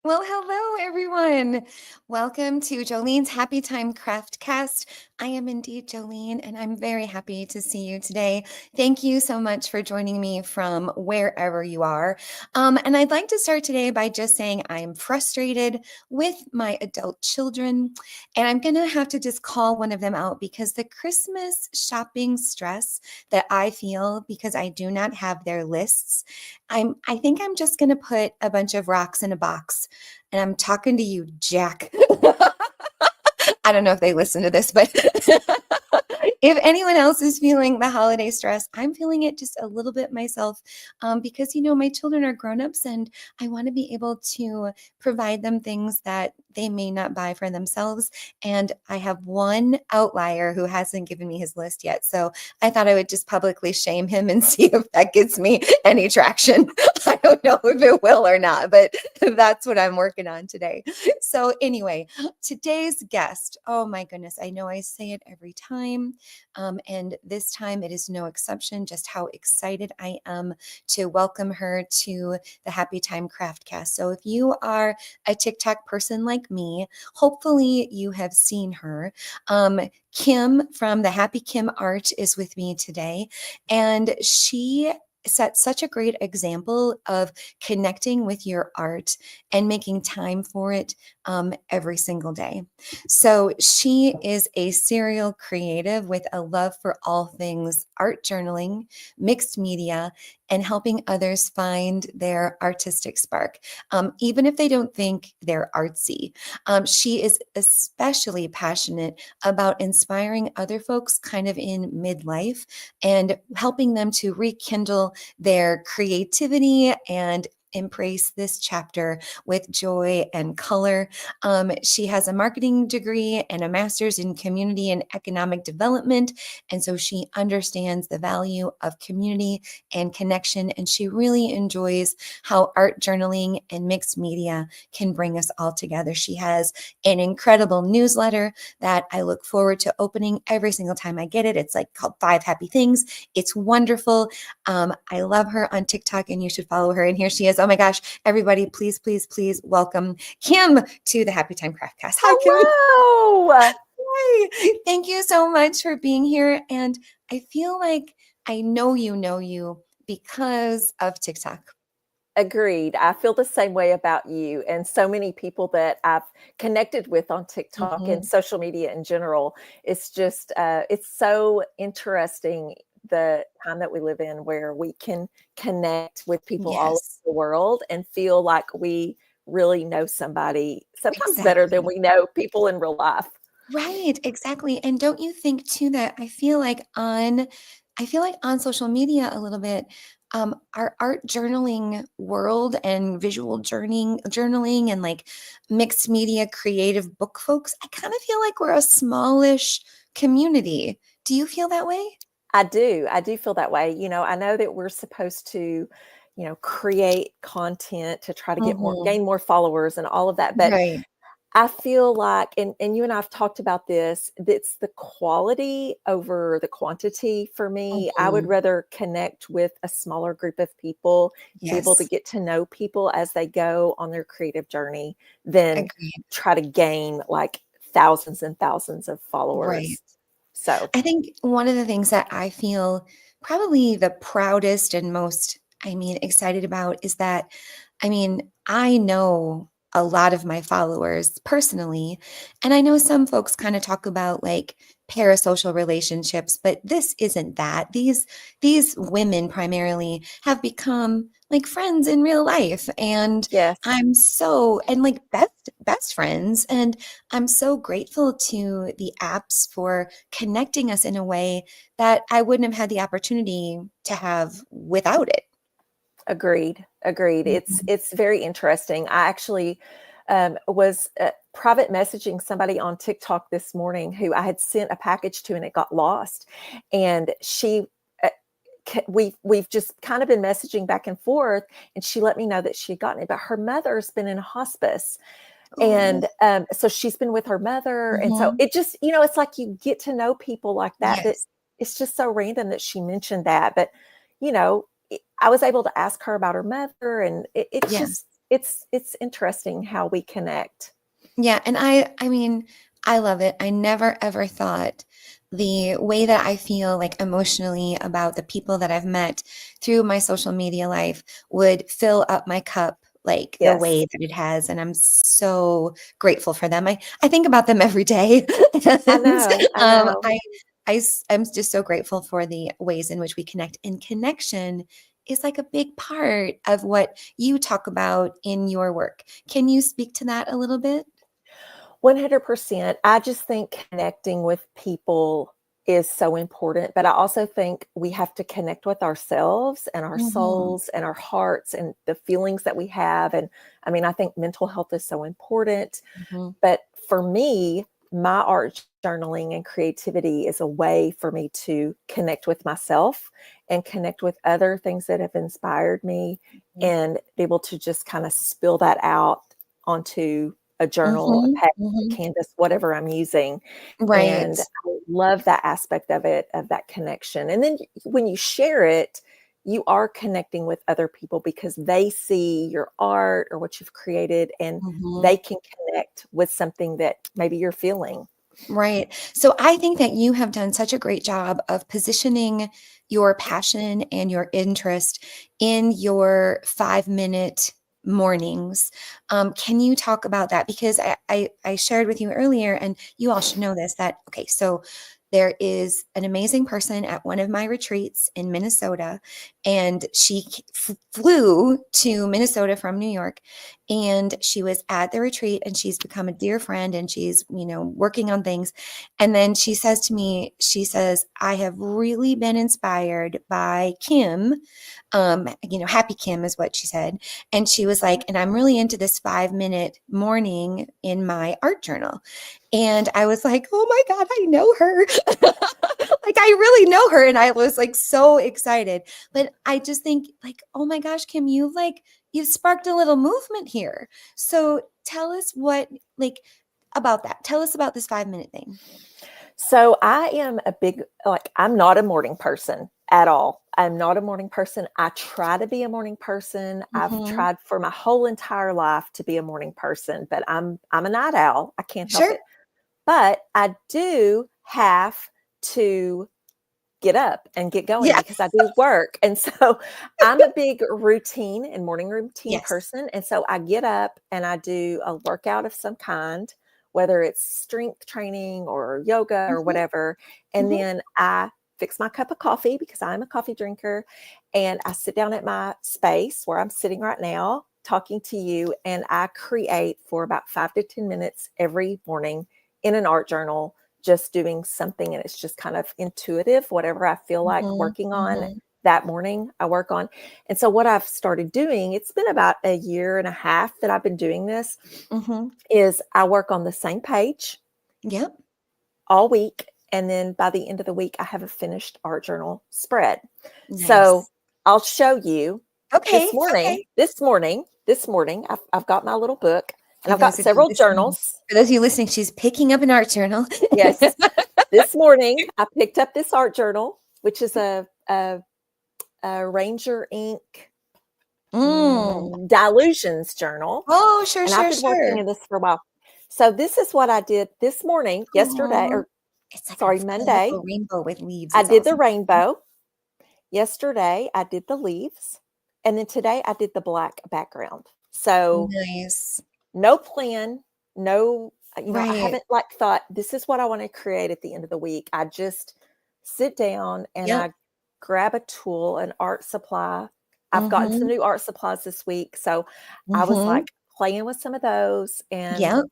Well, hello, everyone. Welcome to Jolene's Happy Time Craftcast. I am indeed Joleen, and I'm very happy to see you today. Thank you so much for joining me from wherever you are. And I'd like to start today by just saying I am frustrated with my adult children, and I'm going to have to just call one of them out because the Christmas shopping stress that I feel because I do not have their lists. I think I'm just going to put a bunch of rocks in a box, and I'm talking to you, Jack. I don't know if they listen to this, but if anyone else is feeling the holiday stress, I'm feeling it just a little bit myself because, my children are grown-ups and I want to be able to provide them things that they may not buy for themselves. And I have one outlier who hasn't given me his list yet. So I thought I would just publicly shame him and see if that gets me any traction. I don't know if it will or not, but that's what I'm working on today. So anyway, today's guest, oh my goodness, I know I say it every time, and this time it is no exception, just how excited I am to welcome her to the Happy Time Craftcast. So if you are a TikTok person like me, hopefully you have seen her. Kim from the Happy Kim Art is with me today, and she set such a great example of connecting with your art and making time for it every single day. So she is a serial creative with a love for all things art journaling, mixed media, and helping others find their artistic spark, even if they don't think they're artsy. She is especially passionate about inspiring other folks kind of in midlife and helping them to rekindle their creativity and embrace this chapter with joy and color. She has a marketing degree and a master's in community and economic development. And so she understands the value of community and connection. And she really enjoys how art journaling and mixed media can bring us all together. She has an incredible newsletter that I look forward to opening every single time I get it. It's like called 5 Happy Things. It's wonderful. I love her on TikTok and you should follow her. And here she is. Oh my gosh, everybody, please, please, please welcome Kim to the Happy Time Craftcast. Hi, Kim. Hello. Hi. Thank you so much for being here. And I feel like I know you because of TikTok. Agreed. I feel the same way about you and so many people that I've connected with on TikTok and Mhm. social media in general. It's just, it's so interesting the time that we live in where we can connect with people all over Yes, the world and feel like we really know somebody, sometimes better than exactly. we know people in real life. Right, exactly. And don't you think too that I feel like on social media a little bit, our art journaling world and visual journaling and like mixed media creative book folks, I kind of feel like we're a smallish community. Do you feel that way? I do. I do feel that way. I know that we're supposed to, create content to try to Hmm. gain more followers and all of that. But Right. I feel like, and you and I've talked about this, it's the quality over the quantity for me. I would Hmm. rather connect with a smaller group of people, be able to Yes. get to know people as they go on their creative journey than Agreed. try to gain like thousands and thousands of Right. followers. So I think one of the things that I feel probably the proudest and most, excited about is that, I know a lot of my followers personally, and I know some folks kind of talk about like parasocial relationships, but this isn't that. These women primarily have become like friends in real life, and yes. and like best friends, and I'm so grateful to the apps for connecting us in a way that I wouldn't have had the opportunity to have without it. Agreed. Agreed. It's Mhm. it's very interesting. I actually was private messaging somebody on TikTok this morning who I had sent a package to, and it got lost. And she, uh, we've just kind of been messaging back and forth, and she let me know that she had gotten it. But her mother's been in hospice, Oh, and so she's been with her mother, and so mhm. it just, it's like you get to know people like that. That Yes. it's just so random that she mentioned that, but I was able to ask her about her mother, and it's just Yes. it's interesting how we connect. Yeah, and I mean, I love it. I never ever thought the way that I feel like emotionally about the people that I've met through my social media life would fill up my cup like the way Yes, that it has, and I'm so grateful for them. I think about them every day, I and know, I know. I'm just so grateful for the ways in which we connect. And connection is like a big part of what you talk about in your work. Can you speak to that a little bit? 100%. I just think connecting with people is so important, but I also think we have to connect with ourselves and our Mhm, souls and our hearts and the feelings that we have. And I mean, I think mental health is so important. mhm, But for me, my art journaling and creativity is a way for me to connect with myself and connect with other things that have inspired me mhm, and be able to just kind of spill that out onto a journal, a mhm, page, a mhm. canvas, whatever I'm using. Right. And I love that aspect of it, of that connection. And then when you share it, you are connecting with other people because they see your art or what you've created and Mhm. they can connect with something that maybe you're feeling. Right. So I think that you have done such a great job of positioning your passion and your interest in your 5-minute mornings. Can you talk about that? Because I shared with you earlier, and you all should know this, that, okay, so there is an amazing person at one of my retreats in Minnesota, and she flew to Minnesota from New York, and she was at the retreat, and she's become a dear friend, and she's, working on things. And then she says to me, she says, I have really been inspired by Kim. Happy Kim is what she said. And she was like, and I'm really into this 5-minute morning in my art journal. And I was like, oh my God, I know her. Like, I really know her. And I was like so excited. But I just think, like, oh my gosh, Kim, you've sparked a little movement here. So tell us about that. Tell us about this 5-minute thing. So I am I'm not a morning person at all. I'm not a morning person. I try to be a morning person. I've Mhm. tried for my whole entire life to be a morning person, but I'm a night owl. I can't help Sure. it. But I do have to get up and get going Yeah. because I do work. And so I'm a big routine and morning routine Yes. person. And so I get up and I do a workout of some kind, whether it's strength training or yoga or Mhm. whatever. And Mhm. then I fix my cup of coffee because I'm a coffee drinker. And I sit down at my space where I'm sitting right now talking to you. And I create for about 5 to 10 minutes every morning in an art journal, just doing something, and it's just kind of intuitive. Whatever I feel like Mhm. working on Mhm. that morning, I work on. And so what I've started doing, it's been about a year and a half that I've been doing this, Mhm. is I work on the same page Yep. all week. And then by the end of the week, I have a finished art journal spread. So Nice. I'll show you Okay. Okay. this morning, I've got my little book and For I've got those of you several listening journals. for those of you listening, she's picking up an art journal. Yes. This morning, I picked up this art journal, which is a Ranger ink Mm. Dilutions journal, Oh, sure, and I've sure, been working sure. in this for a while. So this is what I did this morning, yesterday, Aw. or It's like a sorry, Monday. colorful rainbow with leaves. I It's did the awesome. rainbow. Yesterday, I did the leaves, and then today I did the black background. So Nice. no plan, no, I Right. haven't like thought this is what I want to create at the end of the week. I just sit down and Yep. I grab a tool, an art supply. I've gotten some Mhm. new art supplies this week. So I was Mhm. like playing with some of those. And, Yep.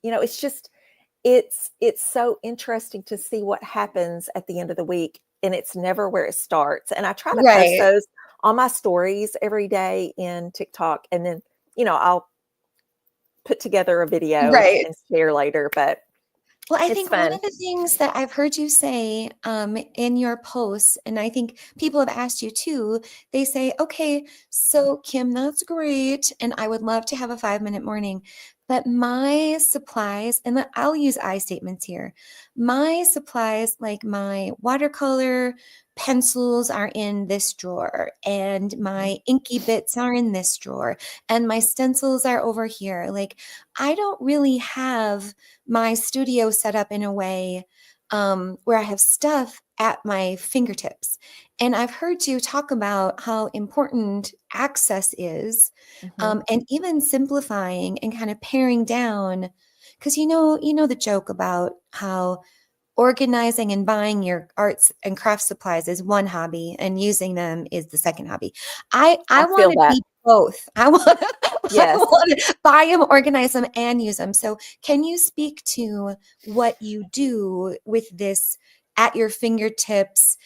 it's just, it's so interesting to see what happens at the end of the week. And it's never where it starts. And I try to post Right. those on my stories every day in TikTok. And then, I'll put together a video Right. and share later, but Well, I it's think one fun. of the things that I've heard you say in your posts, and I think people have asked you too, they say, okay, so Kim, that's great. And I would love to have a 5-minute morning. but my supplies, and I'll use I statements here. My supplies, like my watercolor pencils, are in this drawer, and my inky bits are in this drawer, and my stencils are over here. Like, I don't really have my studio set up in a way where I have stuff at my fingertips. And I've heard you talk about how important access is, Mm-hmm. and even simplifying and kind of paring down. Because the joke about how organizing and buying your arts and craft supplies is one hobby and using them is the second hobby. I I want feel to that. be both. I want I Yes. want to buy them, organize them, and use them. So can you speak to what you do with this at your fingertips?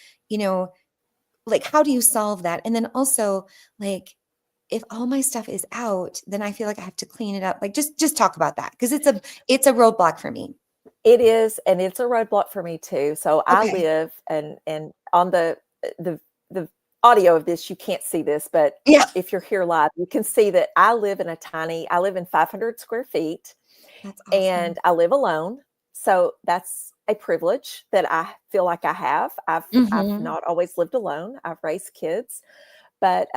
Like, how do you solve that? And then also, like, if all my stuff is out, then I feel like I have to clean it up. Like, just talk about that, because it's a roadblock for me. It is, and it's a roadblock for me too. So I Okay. live, and on the the audio of this, you can't see this, but Yeah. if you're here live, you can see that I live in 500 square feet, That's awesome. and I live alone. So that's a privilege that I feel like I have. I've Mhm. not always lived alone. I've raised kids, but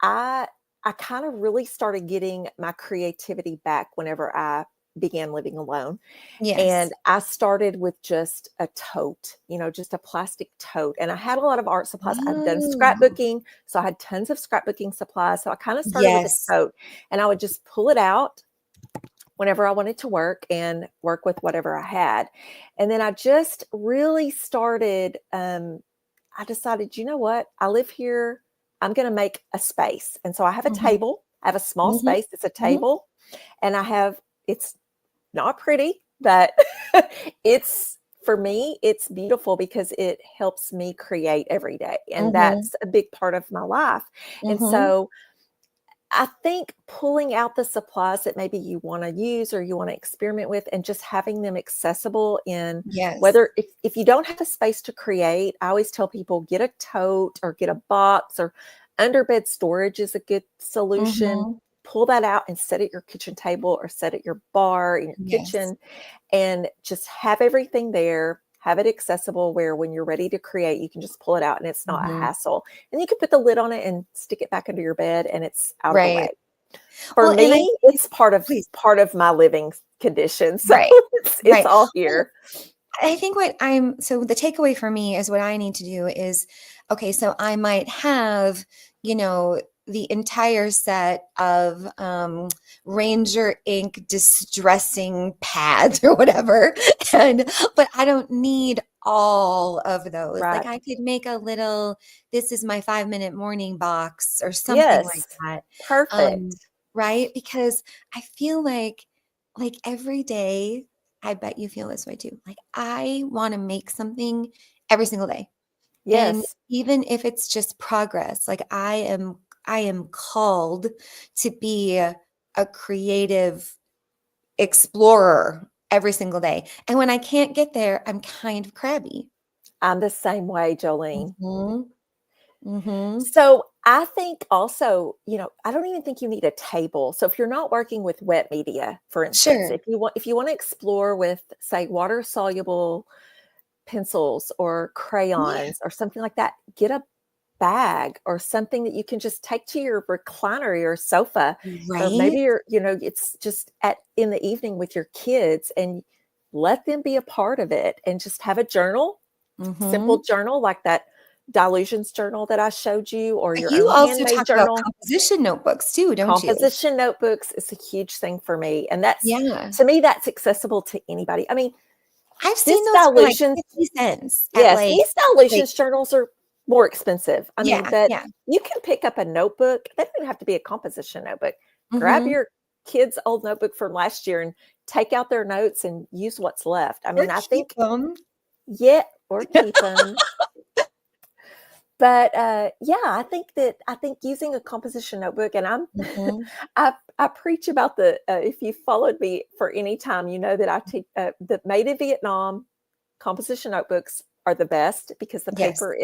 I I kind of really started getting my creativity back whenever I began living alone. Yes. And I started with just a tote, just a plastic tote. And I had a lot of art supplies. I've done Oh, scrapbooking, so I had tons of scrapbooking supplies. So I kind of started with a yes. tote, and I would just pull it out whenever I wanted to work and work with whatever I had. And then I just really started, I decided, you know what? I live here. I'm going to make a space. And so I have a Mhm. table. I have a small Mhm. space. It's a Mhm. table. And it's not pretty, but it's, for me, it's beautiful because it helps me create every day. And Mhm. that's a big part of my life. And Mhm. so I think pulling out the supplies that maybe you want to use or you want to experiment with, and just having them accessible in, Yes. whether if you don't have a space to create, I always tell people get a tote or get a box, or underbed storage is a good solution. Mhm. Pull that out and set at your kitchen table or set at your bar in your Yes. kitchen, and just have everything there. Have it accessible where when you're ready to create, you can just pull it out and it's not a Mhm. hassle. And you can put the lid on it and stick it back under your bed and it's out of the way. Right. For Well, and I me, it's part of please. my living condition. So Right. it's Right. all Well, here. I think so the takeaway for me is what I need to do is, okay, so I might have, the entire set of Ranger ink distressing pads or whatever. But I don't need all of those. Like, Right. I could make a little, this is my 5-minute morning box or something like Yes. that. Um, Perfect. right? Because I feel like every day, I bet you feel this way too. Like, I want to make something every single day. And Yes. even if it's just progress, like, I am called to be a creative explorer every single day. And when I can't get there, I'm kind of crabby. I'm the same way, Jolene. Mhm. Mhm. So I think also, I don't even think you need a table. So if you're not working with wet media, for instance, Sure. if you want to explore with, say, water soluble pencils or Yeah. crayons or something like that, get a bag or something that you can just take to your recliner or your sofa, or maybe Right? it's just in the evening with your kids, and let them be a part of it, and just have a journal, simple Mhm. journal like that Dilutions journal that I showed you, or But your you own also handmade talk about journal. composition notebooks too, don't you? Composition notebooks is a huge thing for me. And that's, Yeah. to me, that's accessible to anybody. I mean, I've this seen those for like dilutions, 50 cents at yes, these like dilutions journals are more expensive. I mean, yeah, but yeah. you can pick up a notebook. They don't even have to be a composition notebook. Grab Mhm. your kid's old notebook from last year and take out their notes and use what's left. I Or mean, I keep think, them. yeah, or keep them. But, I think using a composition notebook, and Mhm. I preach about if you followed me for any time, you know that I teach, the Made in Vietnam composition notebooks are the best because the Yes. paper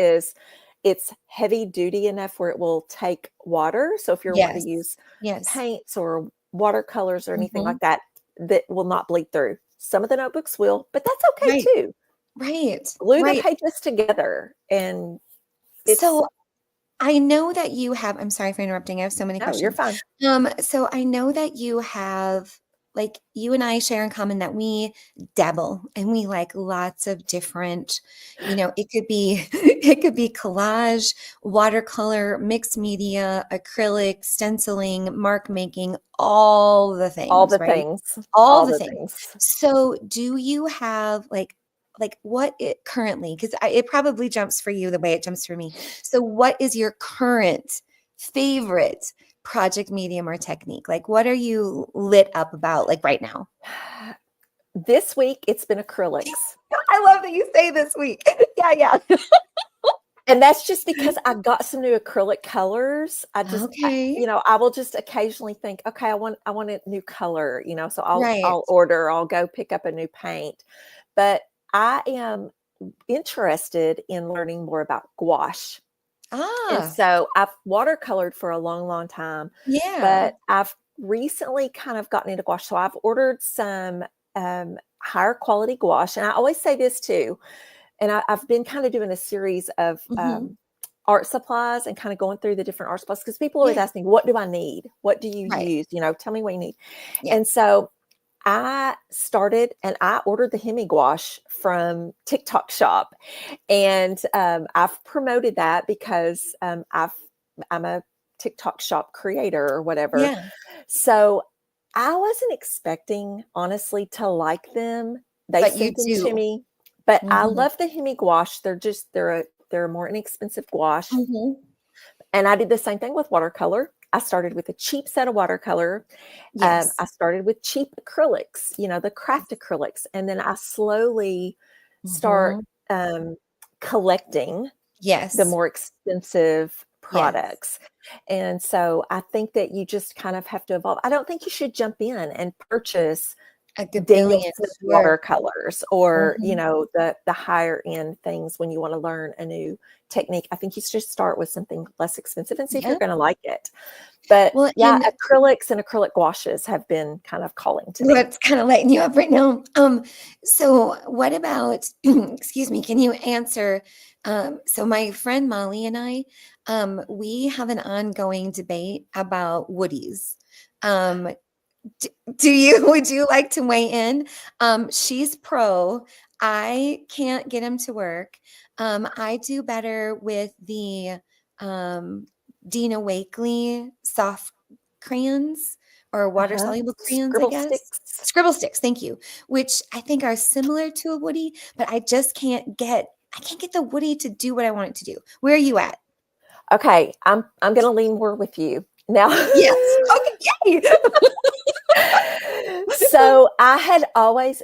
it's heavy duty enough where it will take water. So if you're wanting Yes. to use Yes. paints or watercolors or anything Mhm. like that that will not bleed through. Some of the notebooks will, but that's okay Right, too. right, Glue the right. pages together, and it's So I know that you have I'm sorry for interrupting, I have so many no, you're questions. fine. So I know that you have like, you and I share in common that we dabble and we like lots of different, it could be it could be collage, watercolor, mixed media, acrylic, stenciling, mark making, all the All things, the right? things, All all the the things. things. So do you have like what it currently, because it probably jumps for you the way it jumps for me. So what is your current favorite project medium or technique? Like what are you lit up about like right now? This week, it's been acrylics. I love that you say this week. Yeah, yeah. And that's just because I got some new acrylic colors. Okay. I will just occasionally think, okay, I want a new color, so Right. I'll go pick up a new paint. But I am interested in learning more about gouache. And Ah, so I've watercolored for a long, long time, yeah. but I've recently kind of gotten into gouache. So I've ordered some higher quality gouache. And I always say this too, and I've been kind of doing a series of Hmm. art supplies and kind of going through the different art supplies because people always Yeah. ask me, what do I need? What do you Right. use? Tell me what you need. Yeah. And so I started and I ordered the Hemi gouache from TikTok shop. And I've promoted that because I'm a TikTok shop creator or whatever. Yeah. So I wasn't expecting, honestly, to like them. They But you sent them to do. me, but I Hmm. love the Hemi gouache. They're a more inexpensive gouache. Hmm. And I did the same thing with watercolor. I started with a cheap set of watercolor. Yes. I started with cheap acrylics, the craft acrylics, and then I slowly start Hmm. um, collecting the Yes. more expensive Yes. products. And so I think that you just kind of have to evolve. I don't think you should jump in and purchase A gabillion. Danielson Sure. watercolors or, Mhm. the higher end things when you want to learn a new technique. I think you should start with something less expensive and see if you're Yep. going to like it. But Well, yeah, and acrylics and acrylic gouaches have been kind of calling to me. what's kinda lighting you up right now, so what about excuse me, can you answer, so my friend Molly and I, we have an ongoing debate about woodies. Um, d do you would you like to weigh in? She's pro. I can't get him to work. I do better with the, um, Dina Wakley soft crayons or water Uh-huh. soluble crayons, I Scribble guess. sticks. Scribble sticks, thank you, which I think are similar to a woody, but I can't get the woody to do what I want it to do. Where are you at? Okay, I'm gonna lean more with you. Now, Yes. Okay, yay. so I had always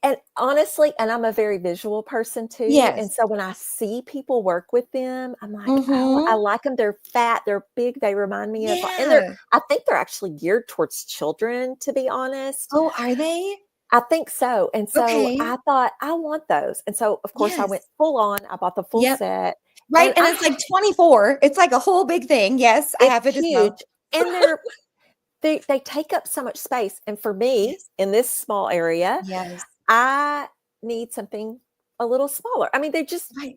and honestly, and I'm a very visual person too, and Yes. so when I see people work with them, I'm like, "Oh, I Mhm. like them. They're fat, they're big, they remind me of," and Yeah. I think they're actually geared towards children, to be honest. Oh, are they? I think so, and so Okay. I thought, "I want those," and so, of course, I went Yes. full on. I bought the full Yep. set, Right, and and it's like 24. It's like a whole big thing. Yes, I it's have it as well. huge, and they take up so much space, and for me, Yes. in this small area, Yes. I need something a little smaller. I mean, they just Right.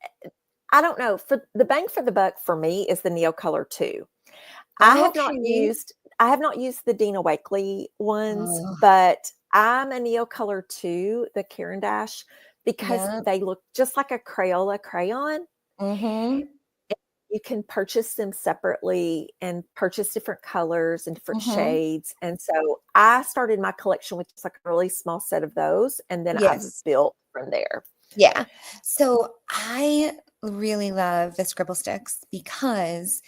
I don't know, for the bang for the buck for me is the Neocolor 2. Okay. I have not used the Dina Wakley ones, Oh, but I'm a Neocolor 2, the Caran d'Ache, because yep. they look just like a Crayola crayon. Mhm. You can purchase them separately and purchase different colors and different Mhm. shades, and so I started my collection with just, like, a really small set of those, and then I've Yes. built from there. Yeah. So I really love the scribble sticks because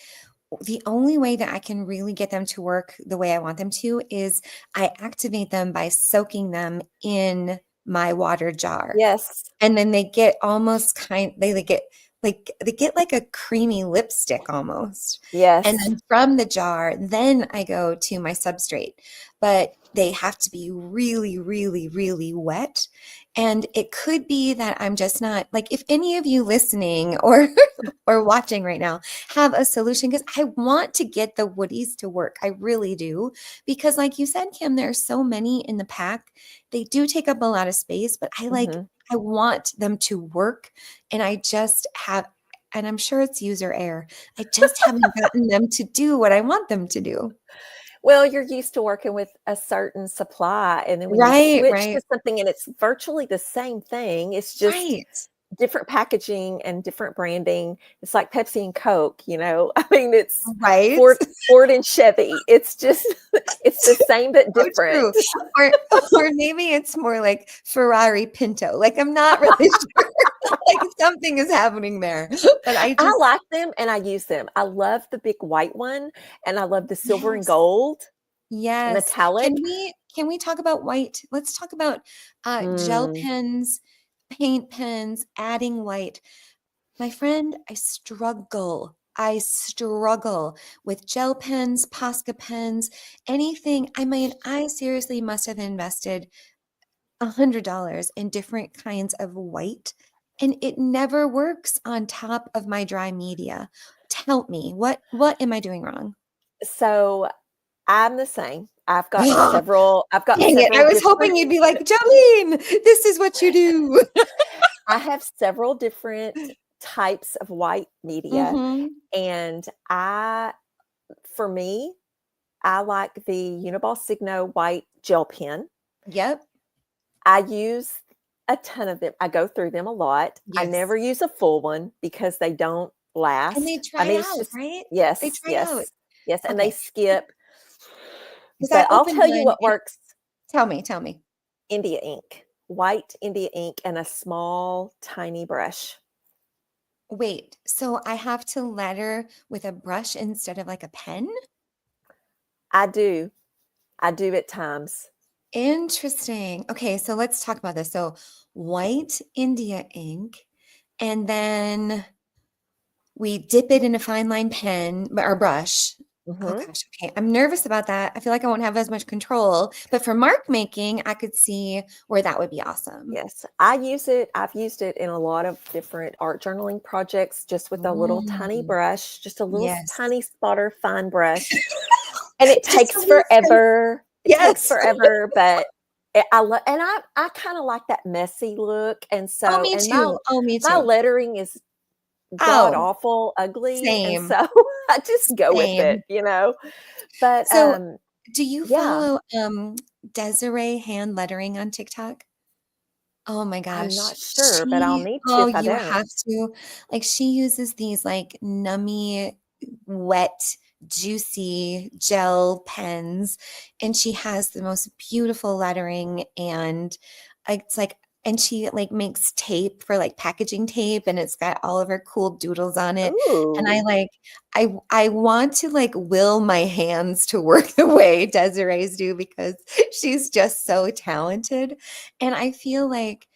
the only way that I can really get them to work the way I want them to is I activate them by soaking them in my water jar. Yes. And then they get almost they get they get like a creamy lipstick almost. And Yes. then from the jar, then I go to my substrate. But they have to be really, really, really wet. And it could be that I'm just not like if any of you listening or or watching right now have a solution, because I want to get the woodies to work. I really do. Because like you said, Kim, there are so many in the pack. They do take up a lot of space, but I want them to work. And I just have, and I'm sure it's user error. I just haven't gotten them to do what I want them to do. Well, you're used to working with a certain supply, and then when you Right, switch right, to something and it's virtually the same thing, it's just right, different packaging and different branding. It's like Pepsi and Coke, you know? I mean, it's right. Ford and Chevy. It's just it's the same but So different. true. Or or maybe it's more like Ferrari Pinto. Like I'm not really sure. Like something is happening there. But I I just like them and I use them. I love the big white one, and I love the silver and yes. gold, Yes. metallic. Can we talk about white? Let's talk about gel Mm. pens, paint pens, adding white. My friend, I struggle. I struggle with gel pens, Posca pens, anything. I mean, I seriously must have invested $100 in different kinds of white, and it never works on top of my dry media. Tell me, what am I doing wrong? So, I'm the same. Dang I've got it. I several was different hoping you'd be like, Jolene, this is what you do. I have several different types of white media, Hmm. and for me, I like the Uniball Signo white gel pen. Yep. I use a ton of them. I go through them a lot. I Yes. never use a full one because they don't And they last. I dry mean, it's out, just right? They yes, dry out. yes, yes, and they Okay. skip. Because I But I'll opened tell you one what and works. tell me, tell me. India ink, white India ink, and a small, tiny brush. Wait, so I have to letter with a brush instead of like a pen? I do. I do at times. Interesting. Okay, so let's talk about this. So white India ink, and then we dip it in a fine line pen or brush. Oh Mhm. gosh, okay. I'm nervous about that. I feel like I won't have as much control. But for mark making, I could see where that would be awesome. Yes, I use it. I've used it in a lot of different art journaling projects just with a little tiny Mm, brush, just a little yes. tiny spotter fine brush. And it Just a takes little pen. forever. It takes Yes. forever, but I love and I kinda like that messy look, and Oh, so me and too. Oh, me my too. lettering is god Oh, awful ugly, and same, so I just go with it, same. you know? But, So, do you yeah, follow Desiree hand lettering on TikTok? Oh my I'm gosh. not sure, but I'll need to Oh, if I you don't. have to. Like she uses these like nummy, wet, juicy gel pens, and she has the most beautiful lettering and it's like and she like makes tape for like packaging tape and it's got all of her cool doodles on it. And I Ooh. like I want to like will my hands to work the way Desiree's do because she's just so talented. And I feel like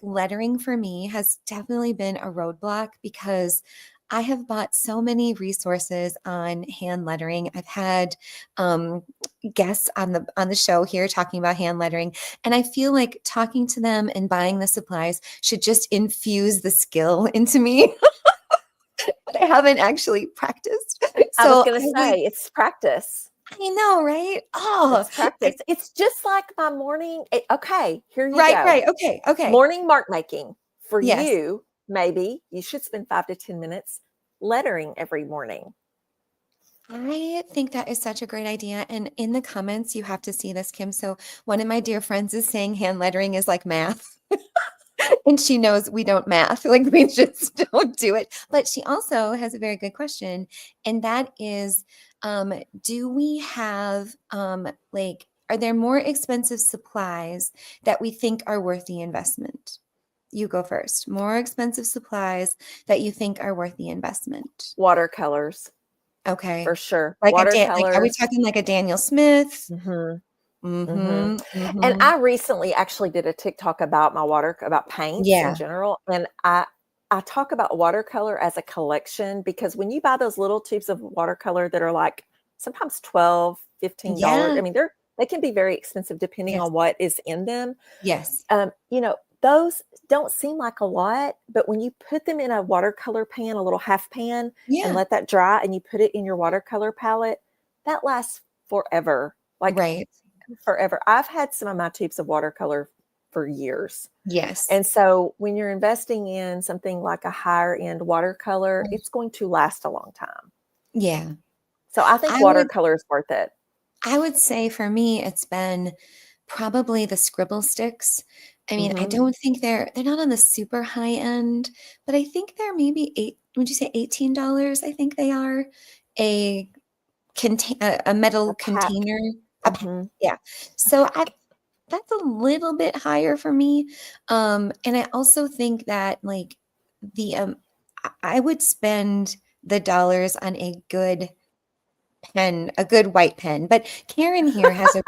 lettering for me has definitely been a roadblock because I have bought so many resources on hand lettering. I've had um, guests on the show here talking about hand lettering, and I feel like talking to them and buying the supplies should just infuse the skill into me, but I haven't actually practiced. I was So gonna I would, say, it's practice. I know, right? Oh, It's practice. I, It's just like my morning okay, here you right, go. right. Okay, okay. Morning mark making. For Yes. you, maybe you should spend 5 to 10 minutes lettering every morning. I think that is such a great idea. And in the comments, you have to see this, Kim. So one of my dear friends is saying hand lettering is like math. And she knows we don't math, like we just don't do it. But she also has a very good question, and that is, do we have like, are there more expensive supplies that we think are worth the investment? You go first. More expensive supplies that you think are worth the investment. Watercolors, Okay. for sure. Like like, are we Watercolors. talking like a Daniel Smith? Mhm, mhm. Mhm, And mhm. I recently actually did a TikTok about my water about paints in Yeah. general, and I I talk about watercolor as a collection because when you buy those little tubes of watercolor that are like sometimes $12, $15, Yeah. I mean, they can be very expensive depending Yes. on what is in them. Yes. Those don't seem like a lot, but when you put them in a watercolor pan, a little half pan, and Yeah. let that dry and you put it in your watercolor palette, that lasts forever. Like Right. forever. I've had some of my tubes of watercolor for years. Yes. And so when you're investing in something like a higher end watercolor, it's going to last a long time. Yeah. So I think I would watercolor is worth it. I would say for me, it's been probably the scribble sticks. I mean, I Mm-hmm. don't think they're not on the super high end, but I think they're maybe would you say $18? I think they are a a metal A pack. container. Mm-hmm. Yeah. A So pack. that's a little bit higher for me. And I also think that like the I would spend the dollars on a good pen, a good white pen. But Karen here has a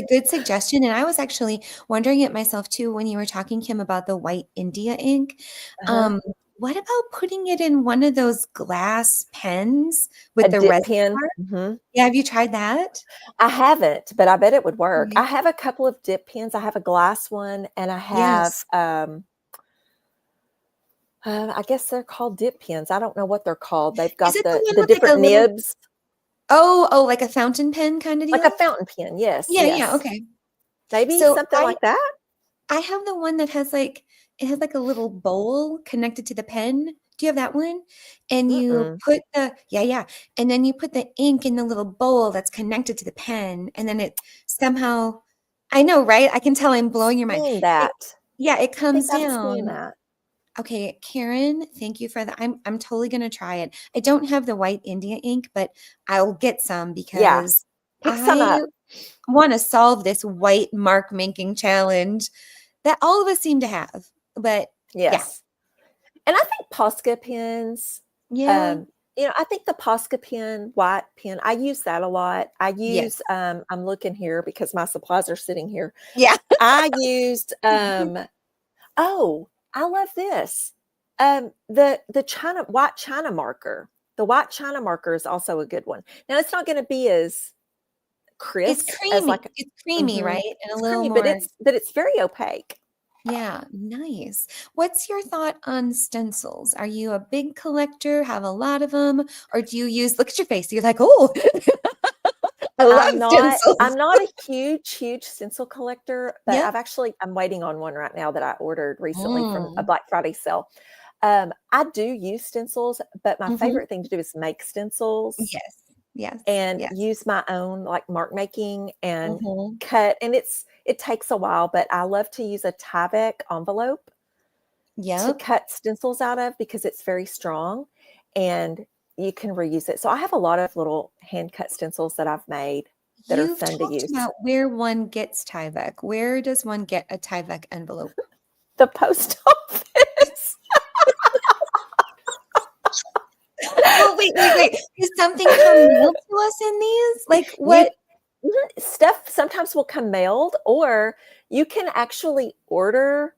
good suggestion. And I was actually wondering it myself too when you were talking, Kim, about the white India ink. Uh-huh. Um, what about putting it in one of those glass pens A with the dip resin pen. part? Mm-hmm. Yeah, have you tried that? I haven't, but I bet it would work. Okay. I have a couple of dip pens. I have a glass one and I have Yes. I guess they're called dip pens. I don't know what they're called. They've Is got it the one the with like a different little nibs, like a fountain pen kind of like a deal? fountain pen. Yes, Yeah, yeah, yes. okay. Maybe So something like that. I have the one that has like it has like a little bowl connected to the pen. Do you have that one? And you Mm-mm. put yeah, and then you put the ink in the little bowl that's connected to the pen, and then it somehow, I know, right? I can tell I'm blowing your mind. Seen It, that. yeah, it I think comes I've seen down. that. Okay, Karen, thank you for that. I'm totally gonna try it. I don't have the white India ink, but I'll get some Yeah. because Pick some I up. want to solve this white mark making challenge that all of us seem to have. But yeah, Yes. And I think Posca pens, yeah, um, I think the Posca pen, white pen, I use that a lot. I yes, use, I'm looking here because my supplies are sitting here. yeah. I used, oh, I love this. The white China marker. The white China marker is also a good one. Now it's not going to be as It's crisp as creamy. like, It's creamy, mhm, right? And a it's little creamy, but more, it's very opaque. yeah, nice. What's your thought on stencils? Are you a big collector, have a lot of them, or do you use, look at your face, you're like, oh, I love I'm stencils. not a huge stencil collector, but Yeah. I'm waiting on one right now that I ordered recently from a Mm, Black Friday sale. I do use stencils, but my hmm. favorite thing to do is make stencils Yes, yes, and yes. use my own like mark making and Hmm. cut. And it takes a while, but I love to use a Tyvek envelope to Yep. cut stencils out of because it's very strong and you can reuse it. So I have a lot of little hand cut stencils that I've made that are You've fun to talked use. about where one gets Tyvek. Where does one get a Tyvek envelope? The post office. Well, wait. Does something come mailed to us in these? Like You what? stuff sometimes will come mailed, or you can actually order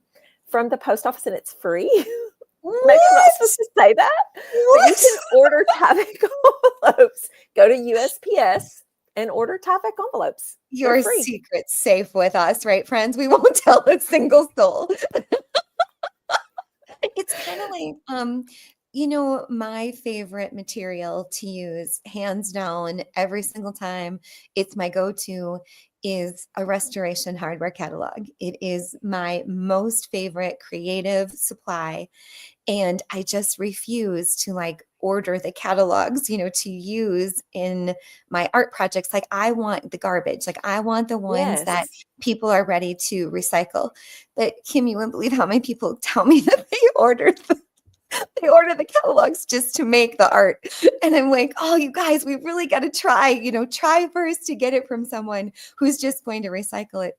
from the post office and it's free. Maybe I'm not What? supposed to say that, but you What? can order Tyvek envelopes. Go to USPS and order Tyvek envelopes. They're Your free. secret's safe with us, right, friends? We won't tell a single soul. It's kind of like, my favorite material to use, hands down, every single time, it's my go-to, is a restoration hardware catalog. It is my most favorite creative supply. And I just refuse to like order the catalogs, to use in my art projects. Like I want the garbage. Like I want the ones that Yes. people are ready to recycle. But Kim, you wouldn't believe how many people tell me that they order the catalogs just to make the art. And I'm like, oh, you guys, we really got to try first to get it from someone who's just going to recycle it.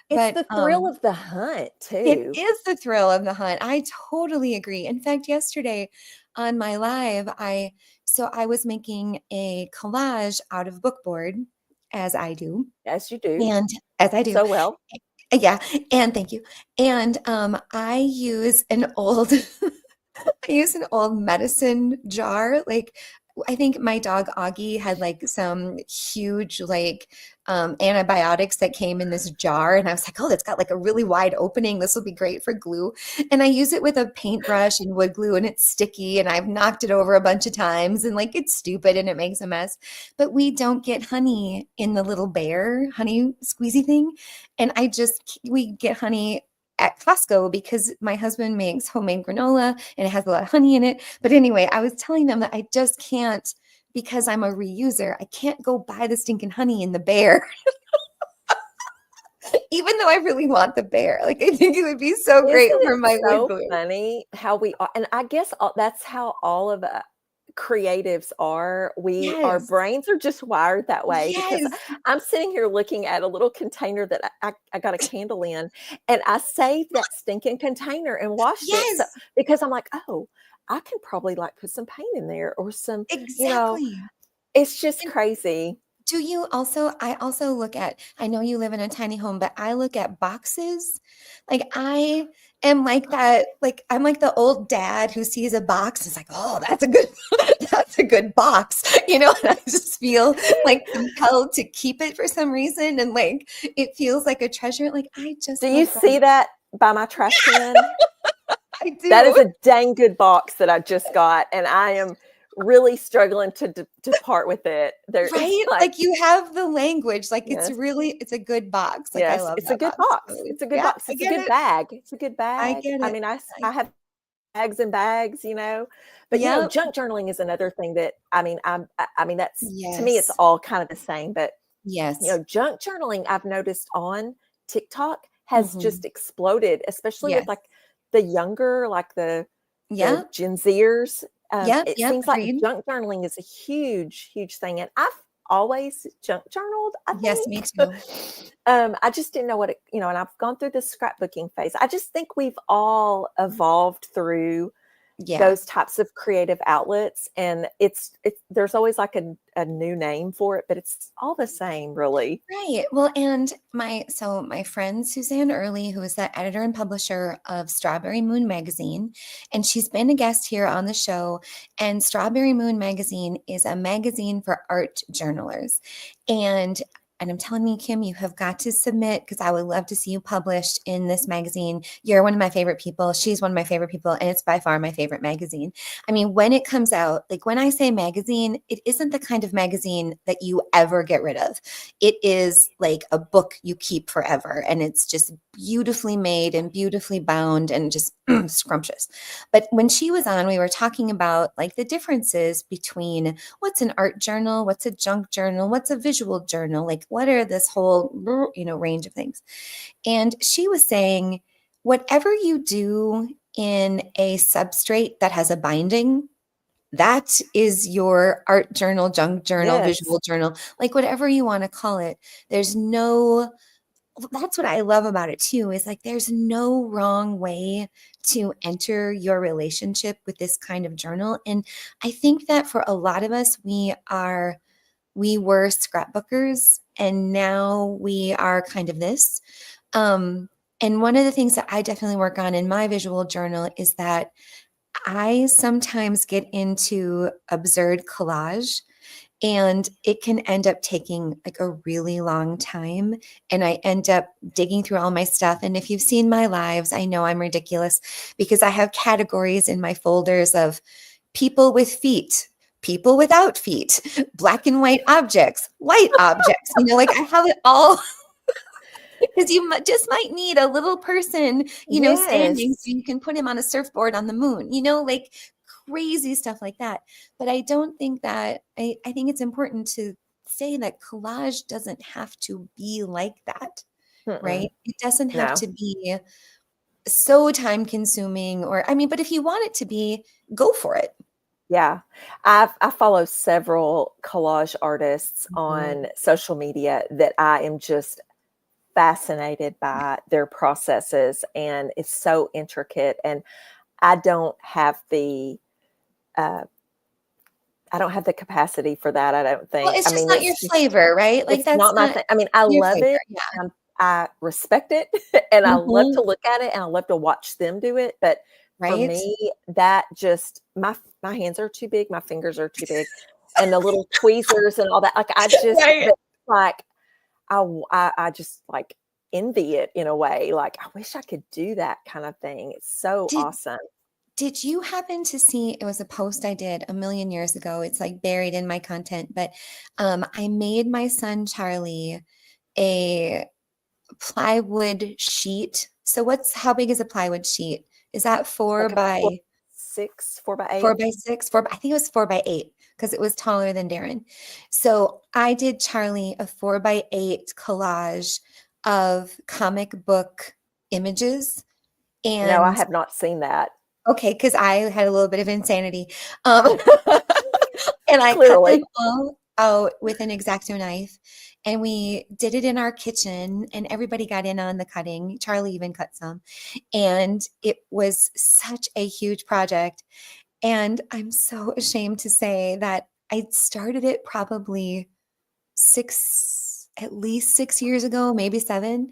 It's But the thrill of the hunt it too. is the thrill of the hunt. I totally agree. In fact, yesterday on my live, I was making a collage out of bookboard, as I do, As you do and as I do. so well. Yeah, and thank you. And I use an old I use an old medicine jar. Like, I think my dog Augie had like some huge like antibiotics that came in this jar, and I was like, oh, that's got like a really wide opening. This will be great for glue. And I use it with a paintbrush and wood glue, and it's sticky, and I've knocked it over a bunch of times, and like it's stupid and it makes a mess. But we don't get honey in the little bear honey squeezy thing, and we get honey at Costco because my husband makes homemade granola and it has a lot of honey in it. But anyway, I was telling them that I just can't, because I'm a reuser, I can't go buy the stinking honey in the bear, even though I really want the bear. Like, I think it would be so Isn't great it for my wood so glue. funny how we are? And I guess that's how all of creatives are. Our Yes. brains are just wired that way because Yes. I'm sitting here looking at a little container that I got a candle in, and I saved that stinking container and washed it. So Yes. because I'm like, oh, I can probably like put some paint in there or some, you know, Exactly. it's just And crazy. do you also I also look at, I know you live in a tiny home, but I look at boxes. Like, I am like that, like I'm like the old dad who sees a box and is like, "Oh, that's a good that's a good box." And I just feel like compelled to keep it for some reason, and like it feels like a treasure. Like, I Do just you love see them. that by my trash can? I That is do. a dang good box that I just got, and I am really struggling to part with it. It's Right? like, Like, you have the language, like, yes, it's a good box. Like, I yes, love it's a that good box. box. Totally. It's a good Yeah, box. I It's a get good it. bag. It's a good I bag. get I it. mean, I I have bags and bags, but Yep. junk journaling is another thing that I mean, that's to me, it's Yes. all kind of the same. But Yes. junk journaling, I've noticed on TikTok has Mhm. just exploded, especially with Yes. like the younger, like the Yep. Gen Zers. Yep. It Yep. seems like Agreed. junk journaling is a huge, huge thing, and I've always junk journaled, I Yes, me think. too. I just didn't know and I've gone through the scrapbooking phase. I just think we've all evolved through Yeah. those types of creative outlets, and it's there's always like a new name for it, but it's all the same, really. Right. Well, and my friend Suzanne Early, who is the editor and publisher of Strawberry Moon magazine, and she's been a guest here on the show. And Strawberry Moon magazine is a magazine for art journalers. And and I'm telling you, Kim, you have got to submit, because I would love to see you published in this magazine. You're one of my favorite people. She's one of my favorite people, and it's by far my favorite magazine. I mean, when it comes out, like when I say magazine, it isn't the kind of magazine that you ever get rid of. It is like a book you keep forever, and it's just beautifully made and beautifully bound and just scrumptious. But when she was on, we were talking about like the differences between what's an art journal, what's a junk journal, what's a visual journal, like what are this whole range of things. And she was saying, whatever you do in a substrate that has a binding, that is your art journal, junk journal, Yes. visual journal, like whatever you want to call it. There's no, that's what I love about it too, is like there's no wrong way to enter your relationship with this kind of journal. And I think that for a lot of us, we were scrapbookers, and now we are kind of this. And one of the things that I definitely work on in my visual journal is that I sometimes get into absurd collage, and it can end up taking like a really long time. And I end up digging through all my stuff. And if you've seen my lives, I know I'm ridiculous because I have categories in my folders of people with feet, people without feet, black and white objects, like I have it all. Because you just might need a little person, standing so Yes. you can put him on a surfboard on the moon, like crazy stuff like that. But I don't think that, I think it's important to say that collage doesn't have to be like that, Mm-mm. right? It doesn't have No. to be so time consuming, or, I mean, but if you want it to be, go for it. Yeah. I follow several collage artists Mhm. on social media that I am just fascinated by their processes, and it's so intricate, and I don't have the uh, I don't have the capacity for that, I don't Well, think. it's I just mean, not your flavor, right? Like, it's that's not my not thing. I mean, I your love flavor. it, Yeah. I respect it, and I love Mhm. to look at it, and I love to watch them do it, but for right? me, that just my hands are too big, my fingers are too big, and the little tweezers and all that. Like I just, Right. but like I just like envy it in a way. Like I wish I could do that kind of thing. It's so Did awesome. did you happen to see, it was a post I did a million years ago. It's like buried in my content, but I made my son Charlie a plywood sheet. So how big is a plywood sheet? Is that four Like a four, by 6, 4 by 8. 4 by 6? I think it was 4 by 8 because it was taller than Darren. So I did Charlie a 4 by 8 collage of comic book images. No, I And have not seen that. okay, because I had a little bit of insanity. Um, and I cut them Clearly. all out with an X-Acto knife. And we did it in our kitchen, and everybody got in on the cutting. Charlie even cut some. And it was such a huge project. And I'm so ashamed to say that I started it probably at least 6 years ago, maybe 7.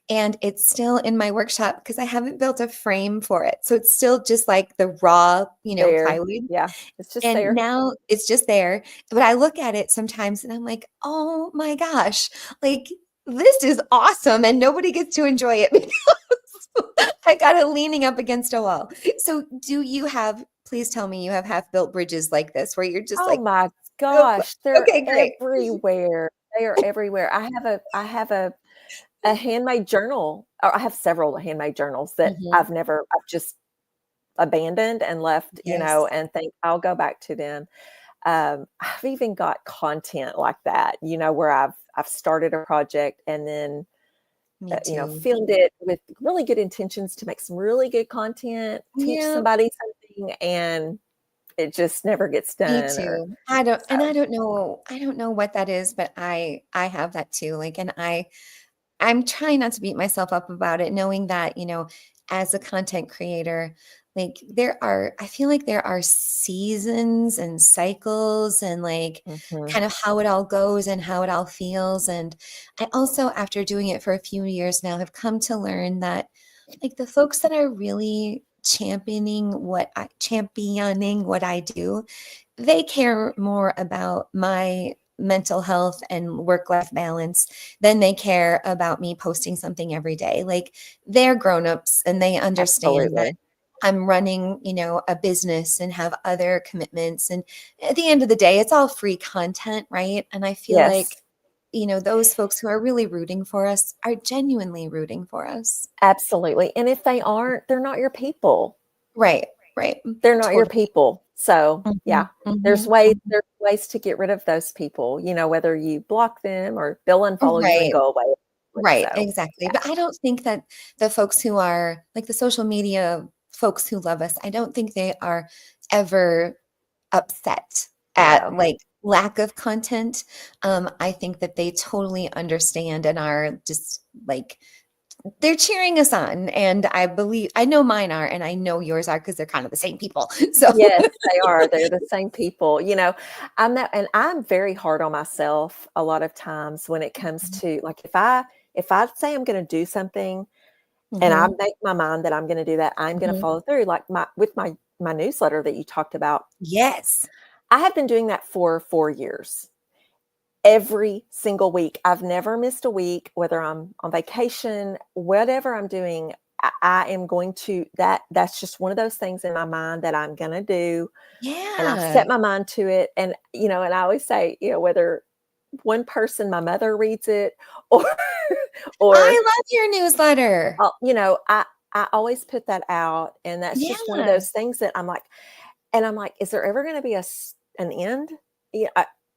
And it's still in my workshop because I haven't built a frame for it. So it's still just like the raw, There. plywood. Yeah. It's just And there. now it's just there. But I look at it sometimes and I'm like, oh my gosh, like this is awesome. And nobody gets to enjoy it because I got it leaning up against a wall. So please tell me you have half built bridges like this where you're just Oh like, my oh, gosh, they're okay, great. everywhere. They are everywhere. I have a handmade journal, or I have several handmade journals that Mhm. I've just abandoned and left, Yes, and think I'll go back to them. I've even got content like that, where I've started a project and then me too. filmed it with really good intentions to make some really good content, teach Yeah, somebody something, and it just never gets me done. Or too. I don't, and so I don't know what that is, but I have that too. Like, and I'm trying not to beat myself up about it, knowing that, as a content creator, like I feel like there are seasons and cycles and like Mhm. kind of how it all goes and how it all feels. And I also, after doing it for a few years now, have come to learn that like the folks that are really championing what I do, they care more about my mental health and work-life balance than they care about me posting something every day. Like they're grown-ups and they understand that Absolutely. I'm running, a business and have other commitments. And at the end of the day, it's all free content, right? And I feel like, Yes, those folks who are really rooting for us are genuinely rooting for us. absolutely, and if they aren't, they're not your people. Right, right. They're not your Totally. people. So, yeah, Mhm, there's mhm, ways mhm. there's ways to get rid of those people, whether you block them or they'll unfollow you and Right. go away. Right, So, exactly, yeah, but I don't think that the folks who are like the social media folks who love us, I don't think they are ever upset at, no. like, lack of content. I think that they totally understand and are just, like, they're cheering us on, and I know mine are, and I know yours are because 'cause they're kind of the same people, so Yes, they are. They're the same people. I'm very hard on myself a lot of times when it comes to like if I say I'm gonna do something and I Mhm, make my mind that I'm gonna do that, I'm gonna mhm. follow through. Like my newsletter that you talked about, Yes. I have been doing that for 4 years. Every single week. I've never missed a week, whether I'm on vacation, whatever I'm doing, I am going to that's just one of those things in my mind that I'm gonna do, and I've Yeah. set my mind to it, and I always say, whether one person, my mother reads it or or I love your newsletter. I always put that out, and that's just one of Yeah, those things that I'm like, "Is there ever gonna be an end?" Yeah,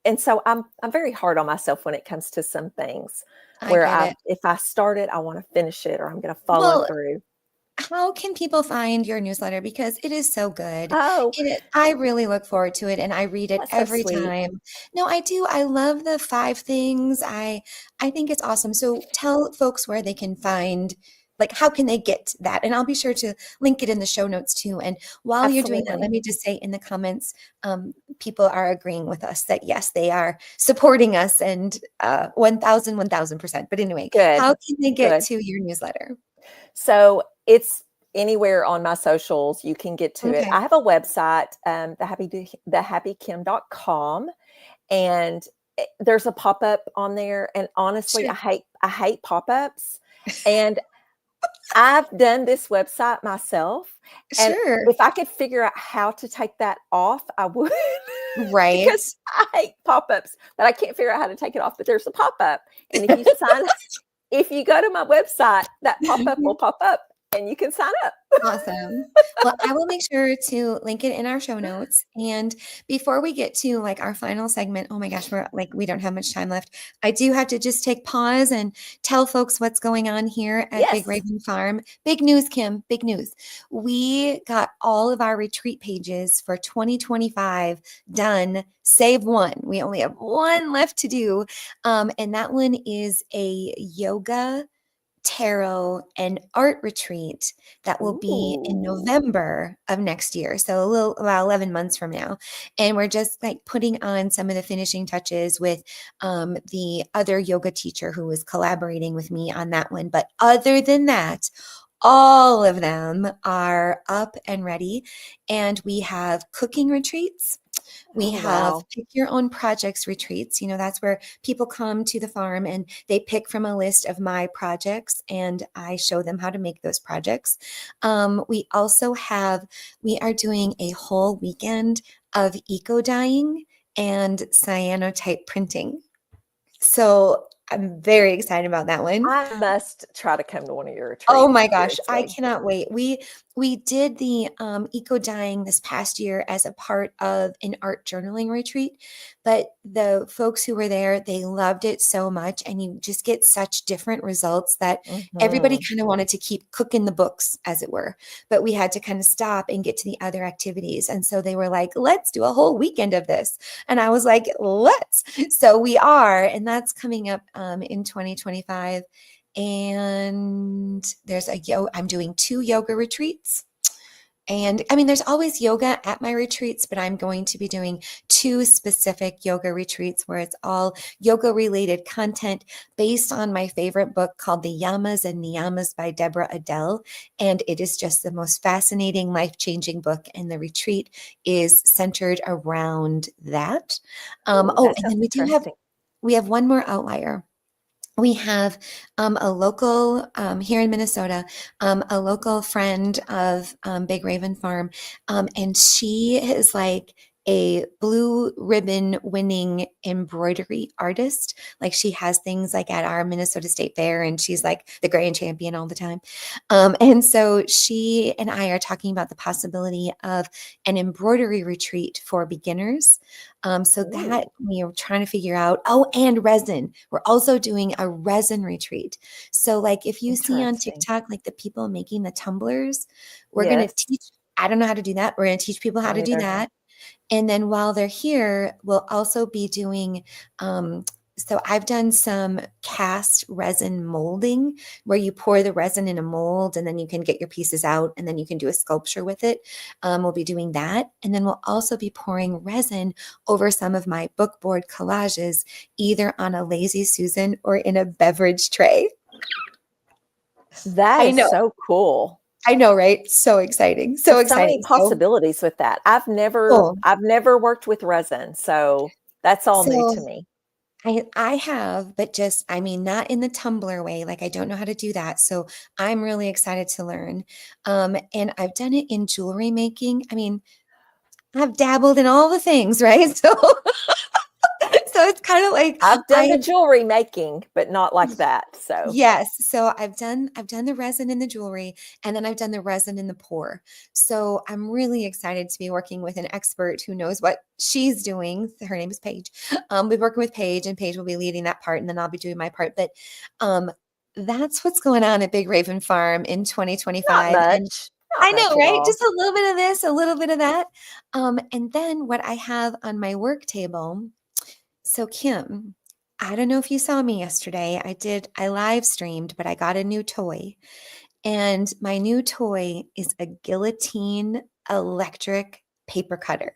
and so I'm very hard on myself when it comes to some things I where get it. if I start it, I wanna finish it or I'm gonna follow Well, through. how can people find your newsletter? Because it is so good. Oh, I really look forward to it and I read it that's so every sweet. time. No, I do. I love the 5 things. I think it's awesome. So tell folks where they can find, like, how can they get that? And I'll be sure to link it in the show notes too. And while you're doing that, Absolutely. let me just say in the comments, people are agreeing with us that yes, they are supporting us and 1,000%. But anyway, Good, how can they get good. to your newsletter? So, it's anywhere on my socials, you can get to it. Okay. I have a website, thehappykim.com, and there's a pop-up on there. And honestly, Sure. I hate pop-ups. And I've done this website myself. And Sure. if I could figure out how to take that off, I would. Right. Because I hate pop-ups, but I can't figure out how to take it off. But there's a pop-up. And if you go to my website, that pop-up will pop up and you can sign up. Awesome. Well, I will make sure to link it in our show notes. And before we get to like our final segment, oh my gosh, we don't have much time left. I do have to just take pause and tell folks what's going on here at Big Yes. Raven Farm. Big news, Kim, big news. We got all of our retreat pages for 2025 done, save one. We only have one left to do. And that one is a yoga, tarot, and art retreat that will be in Ooh. November of next year. So about 11 months from now. And we're just like putting on some of the finishing touches with the other yoga teacher who was collaborating with me on that one. But other than that, all of them are up and ready. And we have cooking retreats. We Oh, have wow. pick your own projects retreats. That's where people come to the farm and they pick from a list of my projects and I show them how to make those projects. We are doing a whole weekend of eco dyeing and cyanotype printing. So I'm very excited about that one. I must try to come to one of your Oh retreats, my gosh, I seriously. cannot wait. We did the eco dyeing this past year as a part of an art journaling retreat, but the folks who were there, they loved it so much, and you just get such different results that everybody Mhm. kind of wanted to keep cooking the books, as it were. But we had to kind of stop and get to the other activities, and so they were like, "Let's do a whole weekend of this," and I was like, "Let's!" So we are, and that's coming up in 2025. And I'm doing 2 yoga retreats. And I mean, there's always yoga at my retreats, but I'm going to be doing 2 specific yoga retreats where it's all yoga related content based on my favorite book called The Yamas and Niyamas by Deborah Adele. And it is just the most fascinating, life-changing book. And the retreat is centered around that. Ooh, Oh, that and sounds then interesting. we have one more outlier. We have a local here in Minnesota, a local friend of Big Raven Farm, and she is like a blue ribbon winning embroidery artist. Like she has things like at our Minnesota State Fair, and she's like the grand champion all the time. And so she and I are talking about the possibility of an embroidery retreat for beginners. So that Ooh, we are trying to figure out. Oh, and resin. We're also doing a resin retreat. So, like, if you see on interesting. TikTok, like the people making the tumblers, we're going to Yes. teach. I don't know how to do that. We're going to teach people how Don't to do either. that. And then while they're here, we'll also be doing, so I've done some cast resin molding where you pour the resin in a mold and then you can get your pieces out and then you can do a sculpture with it. We'll be doing that. And then we'll also be pouring resin over some of my book board collages, either on a Lazy Susan or in a beverage tray. That I is know. so cool. I know, right? So exciting. So There's so many exciting. So possibilities with that. cool. I've never worked with resin, so that's all new So to me. I have, but just, I mean, not in the tumbler way. Like I don't know how to do that. So I'm really excited to learn. And I've done it in jewelry making. I mean, I've dabbled in all the things, right? So so it's kind of like I've I done the have jewelry making, but not like that. So yes. So I've done the resin in the jewelry and then I've done the resin in the pour. So I'm really excited to be working with an expert who knows what she's doing. Her name is Paige. We're working with Paige and Paige will be leading that part and then I'll be doing my part. But um that's what's going on at Big Raven Farm in not 2025. And much. Not I know, much at right? all. Just a little bit of this, a little bit of that. And then what I have on my work table. So Kim, I don't know if you saw me yesterday. I live streamed, but I got a new toy. And my new toy is a guillotine electric paper cutter.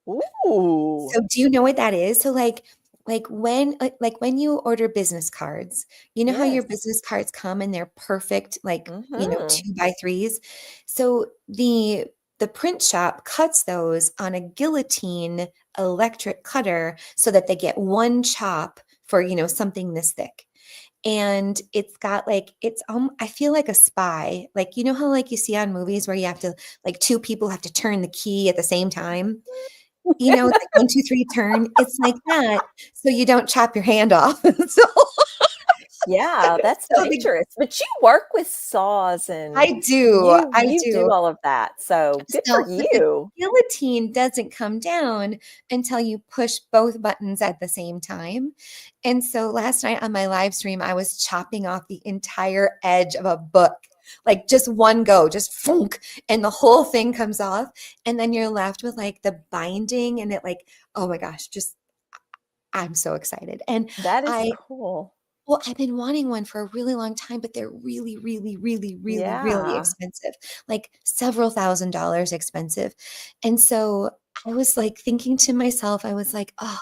Ooh. So do you know what that is? So like like when you order business cards, you know how your Yes. business cards come and they're perfect, like, Mhm. 2 by 3s. So the print shop cuts those on a guillotine electric cutter so that they get one chop for, something this thick. And it's got like I feel like a spy. Like, you know how like you see on movies where you have to like two people have to turn the key at the same time? It's like 1, 2, 3, turn. It's like that, so you don't chop your hand off. So Yeah, that's so the dangerous, but you work with saws and I do, you I you do do. all of that, so good for But the you. guillotine doesn't come down until you push both buttons at the same time. And so last night on my live stream, I was chopping off the entire edge of a book, like just one go, just funk, and the whole thing comes off. And then you're left with like the binding and it like, oh my gosh, just I'm so excited. And That is I cool. well, I've been wanting one for a really long time, but they're really, really, really, really, really Yeah. expensive, like several $1,000s expensive. And so I was like thinking to myself, I was like, oh,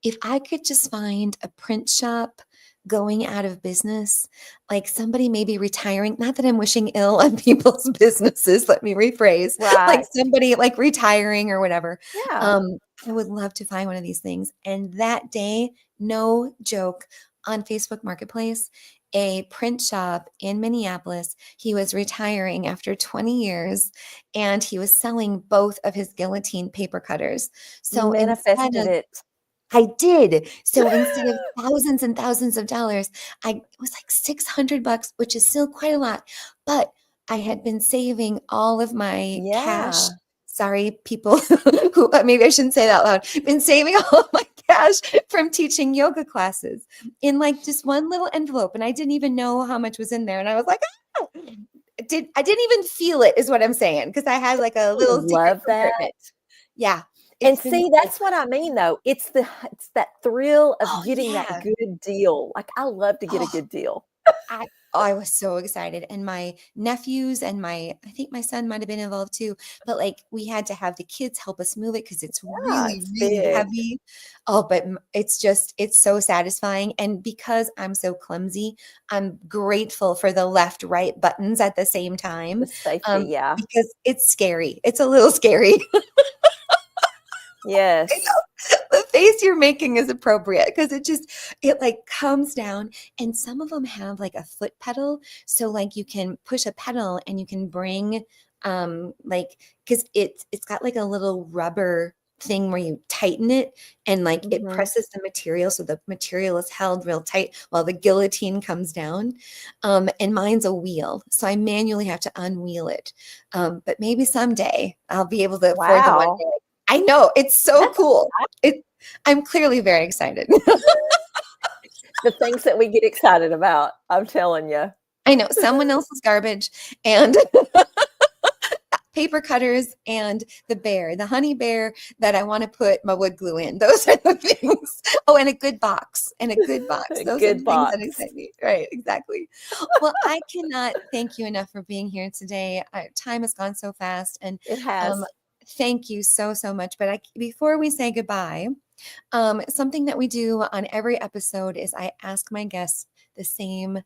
if I could just find a print shop going out of business, like somebody maybe retiring, not that I'm wishing ill on people's businesses, let me rephrase, like Right. somebody like retiring or whatever. Yeah. Um, I would love to find one of these things. And that day, no joke, on Facebook Marketplace, a print shop in Minneapolis. He was retiring after 20 years and he was selling both of his guillotine paper cutters. You So instead manifested of it. I did. So instead of thousands and thousands of dollars, it was like $600, which is still quite a lot. But I had been saving all of my cash. Yeah. Sorry, people who maybe I shouldn't say that out loud. Been saving all of my cash from teaching yoga classes in like just one little envelope, and I didn't even know how much was in there. And I was like, ah! I didn't even feel it, is what I'm saying, because I had like a I little secret love that. compartment. Yeah, And it's been see, so that's what I mean, though. It's that thrill of Oh getting that yeah. good deal. Like, I love to get a Oh, good deal. I was so excited, and my nephews and I think my son might have been involved too, but, like, we had to have the kids help us move it because it's Yeah, really, it's really big. heavy. Oh, but it's so satisfying, and because I'm so clumsy, I'm grateful for the left, right buttons at the same time, The safety, yeah. because it's scary. It's a little scary. I Yes. know. The face you're making is appropriate because it like comes down, and some of them have like a foot pedal. So like you can push a pedal and you can bring like because it's got like a little rubber thing where you tighten it and like it Mhm. presses the material so the material is held real tight while the guillotine comes down. And mine's a wheel, so I manually have to unwheel it. But maybe someday I'll be able to afford the one. Wow. I know, it's so That's cool. exciting. I'm clearly very excited. The things that we get excited about, I'm telling you. I know, someone else's garbage and paper cutters and the honey bear that I wanna put my wood glue in. Those are the things. Oh, and a good box, and a good box. A Those are good the things that box. excite me. Right, exactly. Well, I cannot thank you enough for being here today. Time has gone so fast, and, It um, has. thank you so, so much. But before we say goodbye, something that we do on every episode is I ask my guests the same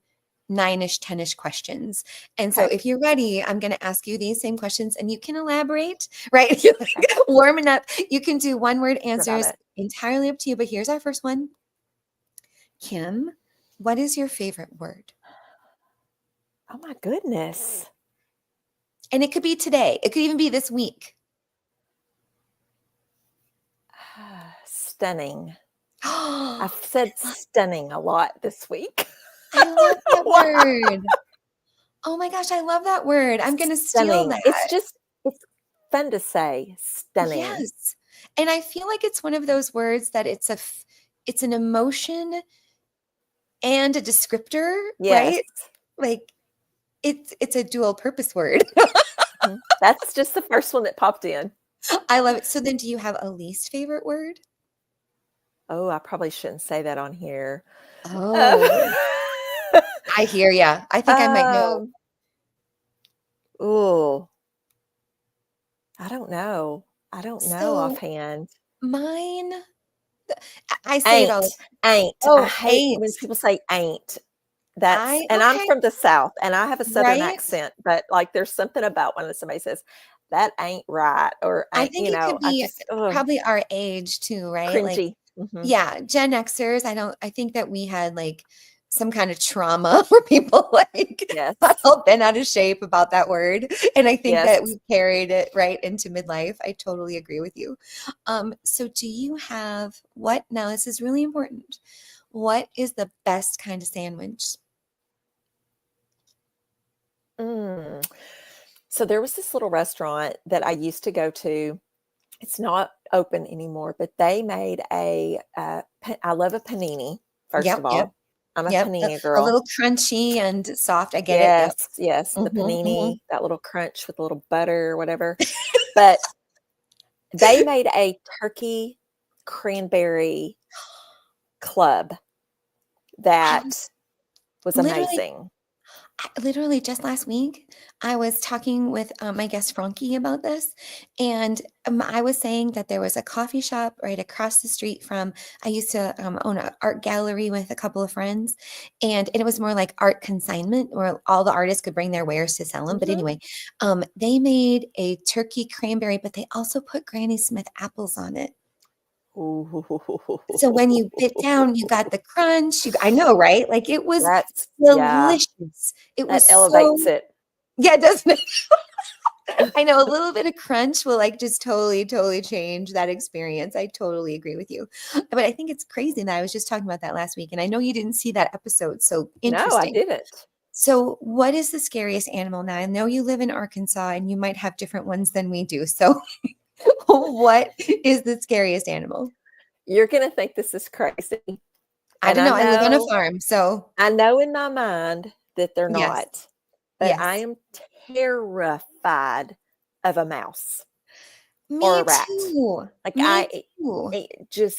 9-ish, 10-ish questions. And so Okay. if you're ready, I'm going to ask you these same questions and you can elaborate, right? You're like Okay. warming up. You can do one word Good about answers, it. entirely up to you. But here's our first one. Kim, what is your favorite word? Oh my goodness. And it could be today, it could even be this week. Stunning. I've I said stunning a lot this week. I love don't know that why. word. Oh my gosh, I love that word. I'm going to steal Stunning. that. It's fun to say. Stunning. Yes. And I feel like it's one of those words that it's an emotion and a descriptor, Yes. right? Like it's a dual purpose word. Mhm. That's just the first one that popped in. I love it. So then do you have a least favorite word? Oh, I probably shouldn't say that on here. Oh, I hear ya. I think I might know. Um, ooh, I don't know. I don't know So offhand. mine I say it all. Ain't. I Oh, hate ain't. when people say ain't. That's, and I'm Okay, from the South and I have a Southern right? accent, but like there's something about when somebody says that ain't right or I ain't, think it could I be just, ugh, probably our age too, right? Like, cringy. Hmm. yeah, Gen Xers, I think that we had like some kind of trauma where people like got Yes. all bent out of shape about that word. And I think that Yes. we carried it right into midlife. I totally agree with you. So do you have what now this is really important. What is the best kind of sandwich? Mm. So there was this little restaurant that I used to go to. It's not open anymore, but they made I love a panini, first Yep, of yep, all. I'm a yep. panini A girl. little crunchy and soft. I get it. Yep. Yes, yes, the Hmm. panini, that little crunch with a little butter or whatever. But they made a turkey cranberry club I that was was literally amazing. literally just last week, I was talking with my guest Frankie about this, and I was saying that there was a coffee shop right across the street from. I used to own an art gallery with a couple of friends, and it was more like art consignment, where all the artists could bring their wares to sell them. But Mhm. anyway, they made a turkey cranberry, but they also put Granny Smith apples on it. So when you bit down, you got the crunch. I know, right? Like it was That's yeah, delicious. It that was so elevates it. yeah, doesn't it? I know a little bit of crunch will like just totally, totally change that experience. I totally agree with you. But I think it's crazy that I was just talking about that last week, and I know you didn't see that episode. So No, I interesting. didn't. So, what is the scariest animal? Now, I know you live in Arkansas and you might have different ones than we do. So, what is the scariest animal? You're gonna think this is crazy, I and don't know. I live on a farm. So, I know in my mind that they're yes, not, but I yes. am terrified of a mouse or Me a rat. too. Like Me too.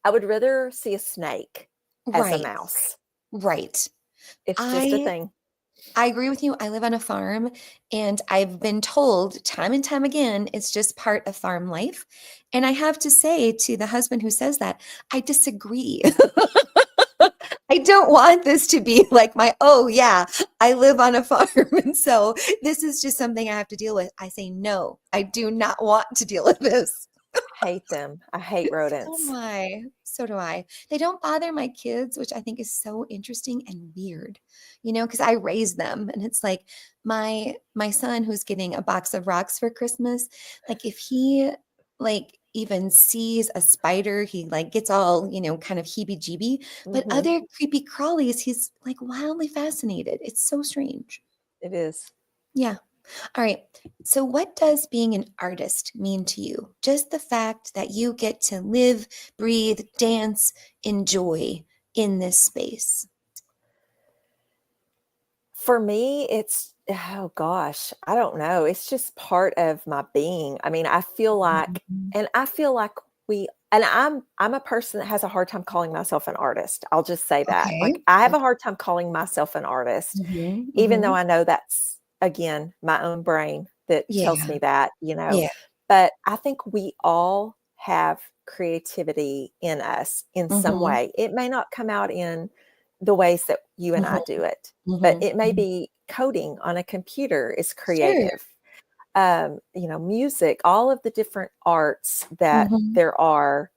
I would rather see a snake as a Right. mouse. Right. It's just a I thing. I agree with you. I live on a farm and I've been told time and time again it's just part of farm life. And I have to say to the husband who says that, I disagree. I don't want this to be like my, oh, yeah, I live on a farm. And so this is just something I have to deal with. I say, no, I do not want to deal with this. Hate them. I hate So do rodents. I. So do I. They don't bother my kids, which I think is so interesting and weird, because I raise them and it's like my son who's getting a box of rocks for Christmas, like if he like even sees a spider, he like gets all, kind of heebie-jeebie, but Mhm. other creepy crawlies, he's like wildly fascinated. It's so strange. It is. Yeah. All right. So, what does being an artist mean to you? Just the fact that you get to live, breathe, dance, enjoy in this space. For me, it's oh gosh, I don't know. It's just part of my being. I mean, Mhm. I feel like I'm a person that has a hard time calling myself an artist. I'll just say that. Okay. Like I have a Okay. hard time calling myself an artist, Hmm. even though Hmm. I know that's again my own brain that tells Yeah. me that. Yeah. But I think we all have creativity in us in some Hmm. way. It may not come out in the ways that you and I Hmm. do it, but Hmm. it may be coding on a computer is Sure. creative. Music, all of the different arts that Hmm. there are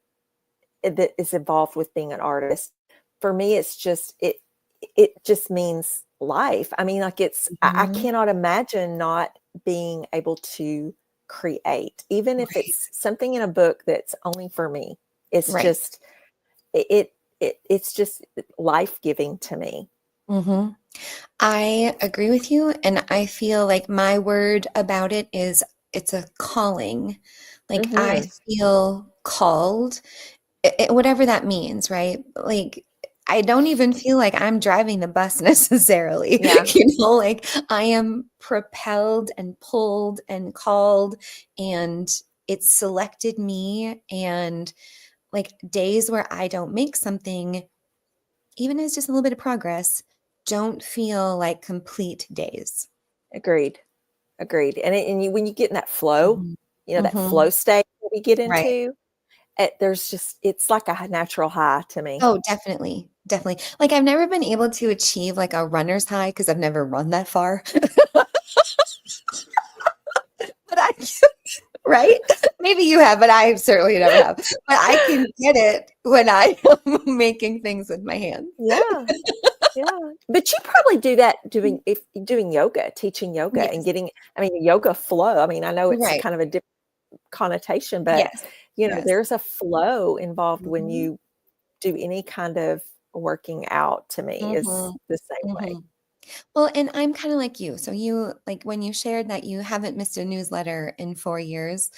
that is involved with being an artist. For me, it just means life. I mean, like I Hmm. cannot imagine not being able to create, even if Right. it's something in a book that's only for me. It's Right. just it's just life giving to me. Hmm. I agree with you. And I feel like my word about it is it's a calling. Like I Hmm. feel called, whatever that means, right? Like I don't even feel like I'm driving the bus necessarily. Yeah, Like I am propelled and pulled and called, and it's selected me. And like days where I don't make something, even as just a little bit of progress, don't feel like complete days. agreed. Agreed. And when you get in that flow, Mhm. that Mhm. flow state that we get Right. into, it's like a natural high to me. Oh, definitely. Definitely. Like I've never been able to achieve like a runner's high because I've never run that far. But I right? Maybe you have, but I certainly never have. But I can get it when I am making things with my hands. Yeah. Yeah. But you probably do that doing yoga, teaching yoga and Yes. getting, I mean, yoga flow. I mean, I know it's Right. kind of a different connotation, but Yes. Yes. there's a flow involved when Mhm. you do any kind of working out, to me, is Mhm. the same way. Mhm. Well, and I'm kind of like you. So you like when you shared that you haven't missed a newsletter in 4 years,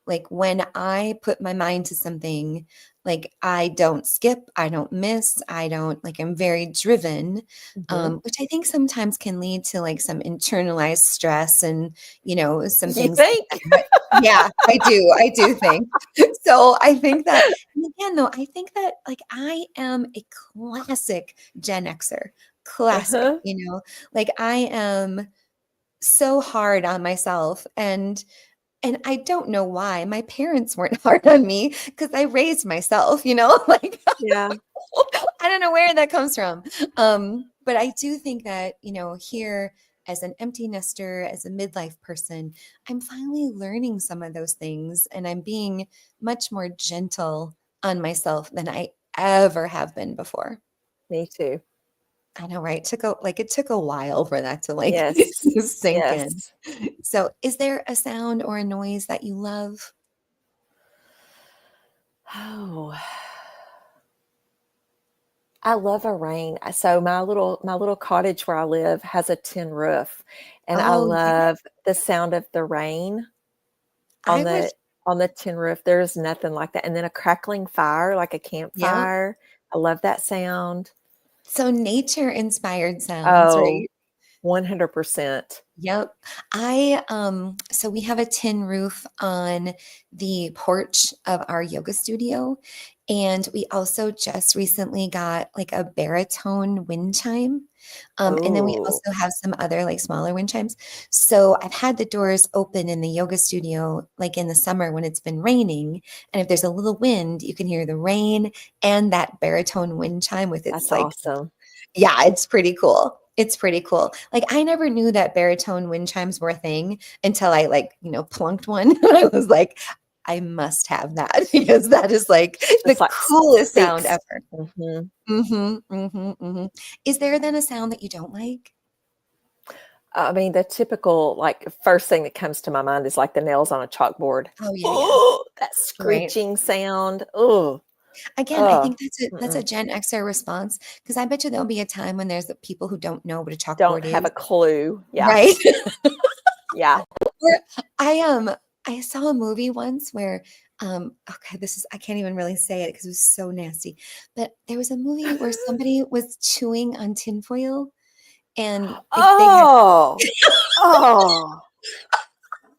like when I put my mind to something, like I don't skip, I don't miss, I don't like I'm very driven, Mhm. which I think sometimes can lead to like some internalized stress and some You things like think? that. But yeah, I do think. So I think that, and again though, I think that like I am a classic Gen Xer. Classic, Uh-huh. like I am so hard on myself and I don't know why. My parents weren't hard on me because I raised myself, like Yeah, I don't know where that comes from. But I do think that, here as an empty nester, as a midlife person, I'm finally learning some of those things and I'm being much more gentle on myself than I ever have been before. me too. I know, right? It took a while for that to like Yes. sink in. Yes. So, is there a sound or a noise that you love? Oh, I love a rain. So my little cottage where I live has a tin roof, and I Oh, yeah. love the sound of the rain on I would, the tin roof. There's nothing like that. And then a crackling fire, like a yep. campfire. I love that sound. So nature inspired sounds, Oh, right? 100%. Yep. So we have a tin roof on the porch of our yoga studio. And we also just recently got like a baritone wind chime. And then we Oh, also have some other like smaller wind chimes. So I've had the doors open in the yoga studio like in the summer when it's been raining. And if there's a little wind, you can hear the rain and that baritone wind chime with its that's like awesome. yeah, it's pretty cool. It's pretty cool. Like I never knew that baritone wind chimes were a thing until I like, plunked one. I was like, I must have that because that is like Just the like coolest sound speaks. ever. Mhm. Is there then a sound that you don't like? I mean, the typical, like, first thing that comes to my mind is like the nails on a chalkboard. Oh yeah, yeah. Oh, that Right. screeching sound. Oh, Again, I oh, think that's a mm-mm. Gen Xer response because I bet you there'll be a time when there's the people who don't know what a Don't chalkboard have a is. clue. Yeah, Right. yeah. Or I saw a movie once where okay, I can't even really say it because it was so nasty. But there was a movie where somebody was chewing on tinfoil and like they had Oh, oh,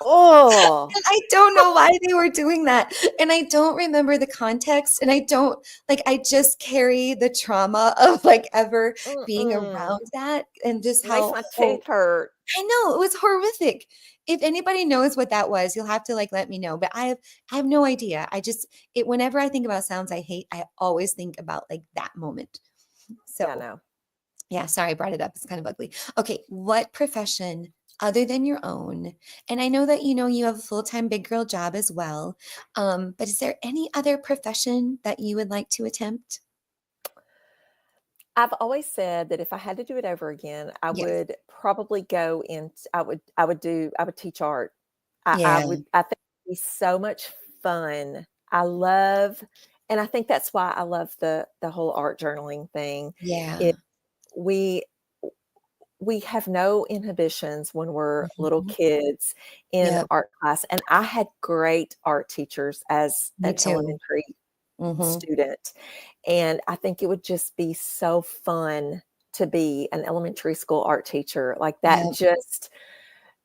oh. and I don't know why they were doing that. And I don't remember the context. And I don't like I just carry the trauma of like ever being Mm-mm. around that and just Makes how my tooth hurt. I know, it was horrific. If anybody knows what that was, you'll have to, like, let me know, but I have no idea. Whenever I think about sounds I hate, I always think about, like, that moment. Yeah, So, no. yeah, sorry I brought it up, it's kind of ugly. Okay, what profession other than your own and I know that, you have a full-time big girl job as well, but is there any other profession that you would like to attempt? I've always said that if I had to do it over again, I Yes. would probably go in. I would teach art. I Yeah, would. I think it'd be so much fun. I love, and I think that's why I love the whole art journaling thing. yeah. It we we have no inhibitions when we're little Mhm. kids in Yep, art class, and I had great art teachers as me an too. elementary Mhm. student, and I think it would just be so fun to be an elementary school art teacher. Like, that Yep. just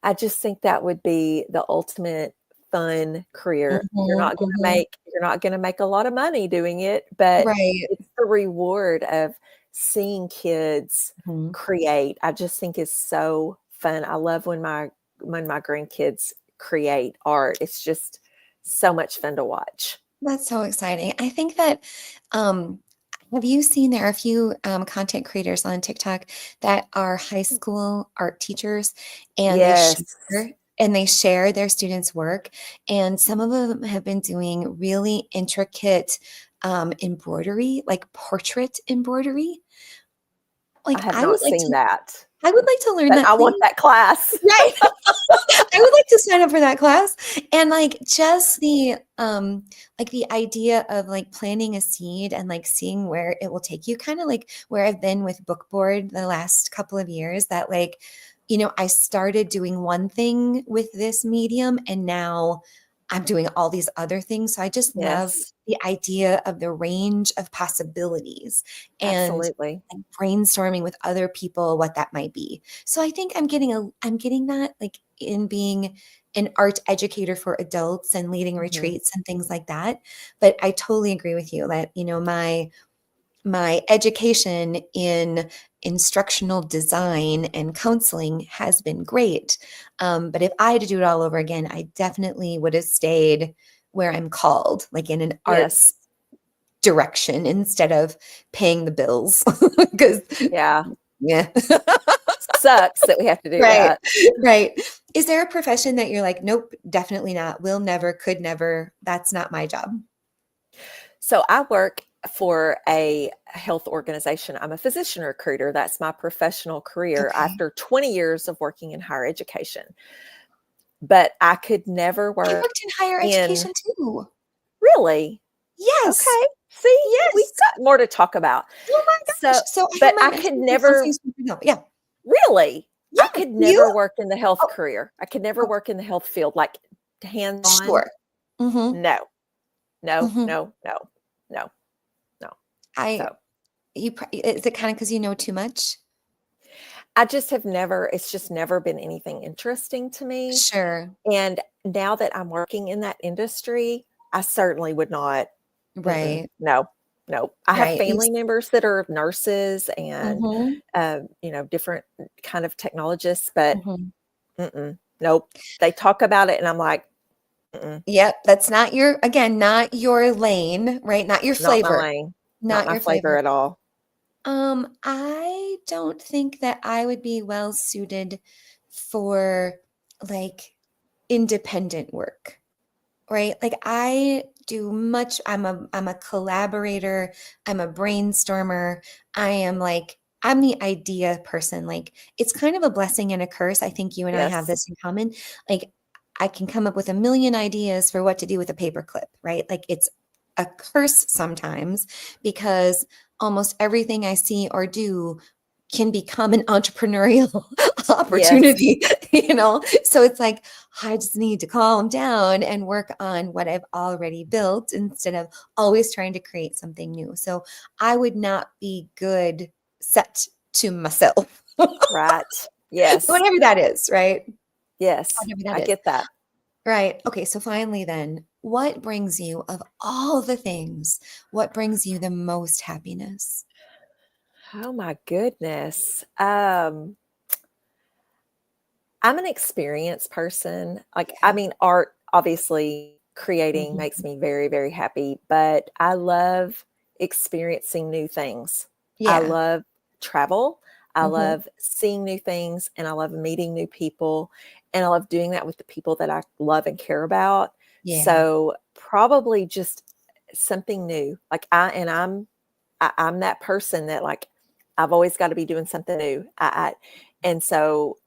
I just think that would be the ultimate fun career. Mhm, mhm. You're not gonna make a lot of money doing it, but Right. it's the reward of seeing kids Mhm. create. I just think is so fun. I love when my grandkids create art. It's just so much fun to watch. That's so exciting. I think that, um, have you seen there are a few content creators on TikTok that are high school art teachers and Yes, they share their students' work, and some of them have been doing really intricate embroidery, like portrait embroidery. I Like have not seen that, I would like to learn but that, I want please. that class. Right. I would like to sign up for that class. And like just the idea of like planting a seed and like seeing where it will take you, kind of like where I've been with book board the last couple of years, that like, I started doing one thing with this medium and now I'm doing all these other things. So I just love Yes, the idea of the range of possibilities and absolutely. like brainstorming with other people what that might be. So I think I'm getting that like in being an art educator for adults and leading Hmm. retreats and things like that. But I totally agree with you that, my education in instructional design and counseling has been great. But if I had to do it all over again, I definitely would have stayed where I'm called, like in an arts Yes. direction instead of paying the bills. Because, Yeah. yeah. Sucks that we have to do Right. that. Right. Is there a profession that you're like, nope, definitely not, will never, could never, that's not my job? So I work for a health organization. I'm a physician recruiter. That's my professional career Okay. after 20 years of working in higher education. But I could never I work worked in higher in education too. really. Yes. Okay. See, we've Yes. got more to talk about. Oh my gosh. So, So I have but my I could master's in never counseling speaking health. Yeah. really, I Yeah. could You? never work in the health Oh, career. I could never oh, work in the health field, like hands on. sure. Mm-hmm. No, no, Mm-hmm. no, no, no, no. I So is it kind of because you know too much? I just have never, it's just never been anything interesting to me. Sure. And now that I'm working in that industry, I certainly would not. Right. No, no. I have Right. family members that are nurses and, Mm-hmm. different kind of technologists, but Mm-hmm. nope. They talk about it, and I'm like, mm-mm, Yep. That's not your lane, right? Not your not my flavor. lane, not Not my your flavor flavor. at all. I don't think that I would be well suited for like independent work, right? Like I'm a collaborator, I'm a brainstormer. I'm the idea person. Like it's kind of a blessing and a curse. I think you and I have Yes, this in common. Like I can come up with a million ideas for what to do with a paperclip, right? Like it's a curse sometimes because almost everything I see or do can become an entrepreneurial yes, opportunity, So it's like I just need to calm down and work on what I've already built instead of always trying to create something new. So I would not be good set to myself. right. Yes, Whatever that is, right? yes, Whatever that I is. get that. Right. Okay. So finally, then, what brings you, of all the things, what brings you the most happiness? Oh my goodness. I'm an experienced person. Like, I Okay. mean, art, obviously, creating makes Mhm. me very, very happy, but I love experiencing new things. I Yeah. love travel. I Hmm. love seeing new things and I love meeting new people. And I love doing that with the people that I love and care about. Yeah. So, probably just something new. Like, I'm that person that, like, I've always got to be doing something new. And so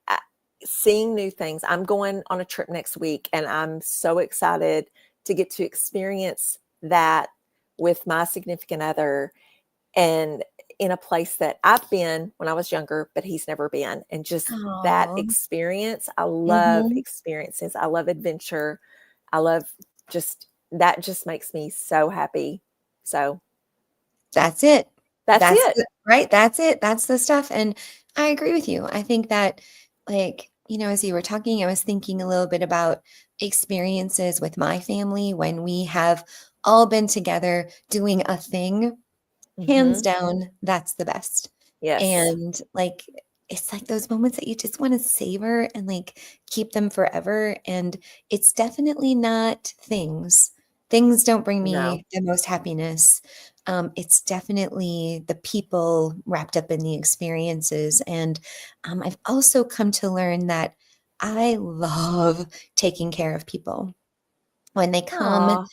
seeing new things. I'm going on a trip next week and I'm so excited to get to experience that with my significant other and in a place that I've been when I was younger, but he's never been. And just that Oh. experience. I love Hmm. experiences. I love adventure. I love just that just makes me so happy. So That's it. that's it. Right. That's it. That's the stuff. And I agree with you. I think that, like, as you were talking, I was thinking a little bit about experiences with my family when we have all been together doing a thing. Hands Hmm. down, that's the best. Yes. And like, it's like those moments that you just want to savor and like keep them forever. And it's definitely not things. things don't bring No. me the most happiness. It's definitely the people wrapped up in the experiences. And I've also come to learn that I love taking care of people when they come. Aw.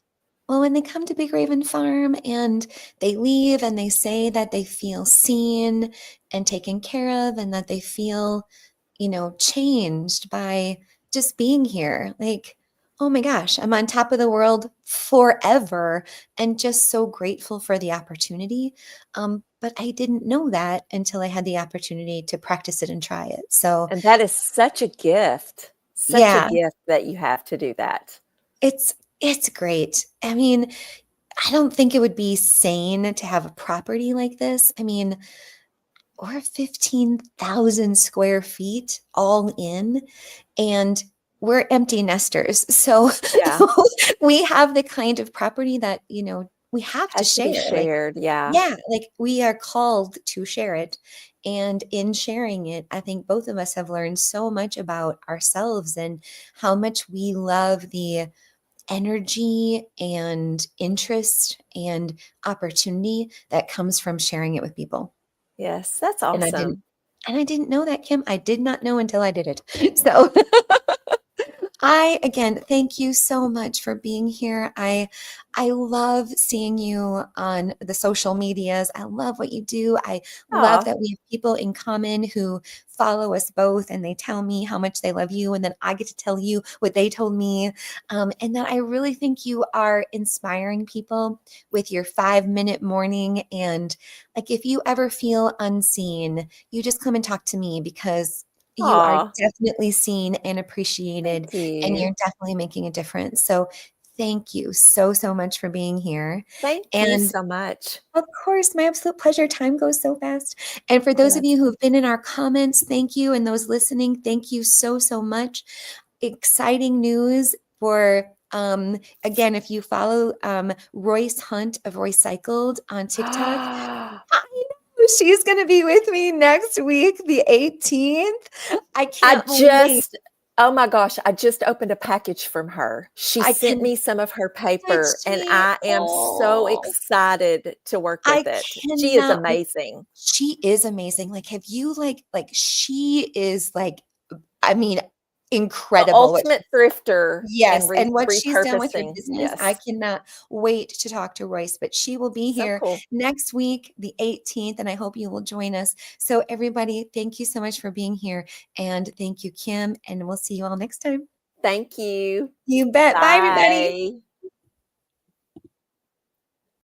Well, when they come to Big Raven Farm and they leave and they say that they feel seen and taken care of and that they feel, changed by just being here. Like, oh my gosh, I'm on top of the world forever and just so grateful for the opportunity. But I didn't know that until I had the opportunity to practice it and try it. So, And that is such a yeah, gift that you have to do that. it's great. I mean, I don't think it would be sane to have a property like this. I mean, we're 15,000 square feet all in, and we're empty nesters. So Yeah, we have the kind of property that, we have to has to be share. Like, shared, yeah. yeah, like we are called to share it. And in sharing it, I think both of us have learned so much about ourselves and how much we love the energy and interest and opportunity that comes from sharing it with people. Yes, that's And I awesome. didn't and I didn't know that, Kim. I did not know until I did it. So I again thank you so much for being here. I love seeing you on the social medias. I love what you do. I love Aw, that we have people in common who follow us both and they tell me how much they love you and then I get to tell you what they told me. And that I really think you are inspiring people with your 5-minute morning. And like if you ever feel unseen, you just come and talk to me because you are aw, definitely seen and thank appreciated, and you. you're definitely making a difference. So thank you so, so much for being here. Thank you And so much. of course, my absolute pleasure. Time goes so fast. And for those of Yes. you who have been in our comments, thank you. And those listening, thank you so, so much. Exciting news for again, if you follow Royce Hunt of Recycled on TikTok, I know she's going to be with me next week, the 18th. I I can't wait. just Oh my gosh, I just opened a package from her. She I sent can me some of her Did paper, and she? I am so Oh, excited to work I with it. She is cannot wait. amazing. She is amazing. Like, have you she is like, I mean, The incredible. ultimate thrifter and Yes, and what she's done with her repurposing. business, I Yes. cannot wait to talk to Royce, but she will be So here cool. next week, the 18th, and I hope you will join us. So everybody, thank you so much for being here, and thank you, Kim, and we'll see you all next time. Thank you. You bet. Bye, everybody. Bye.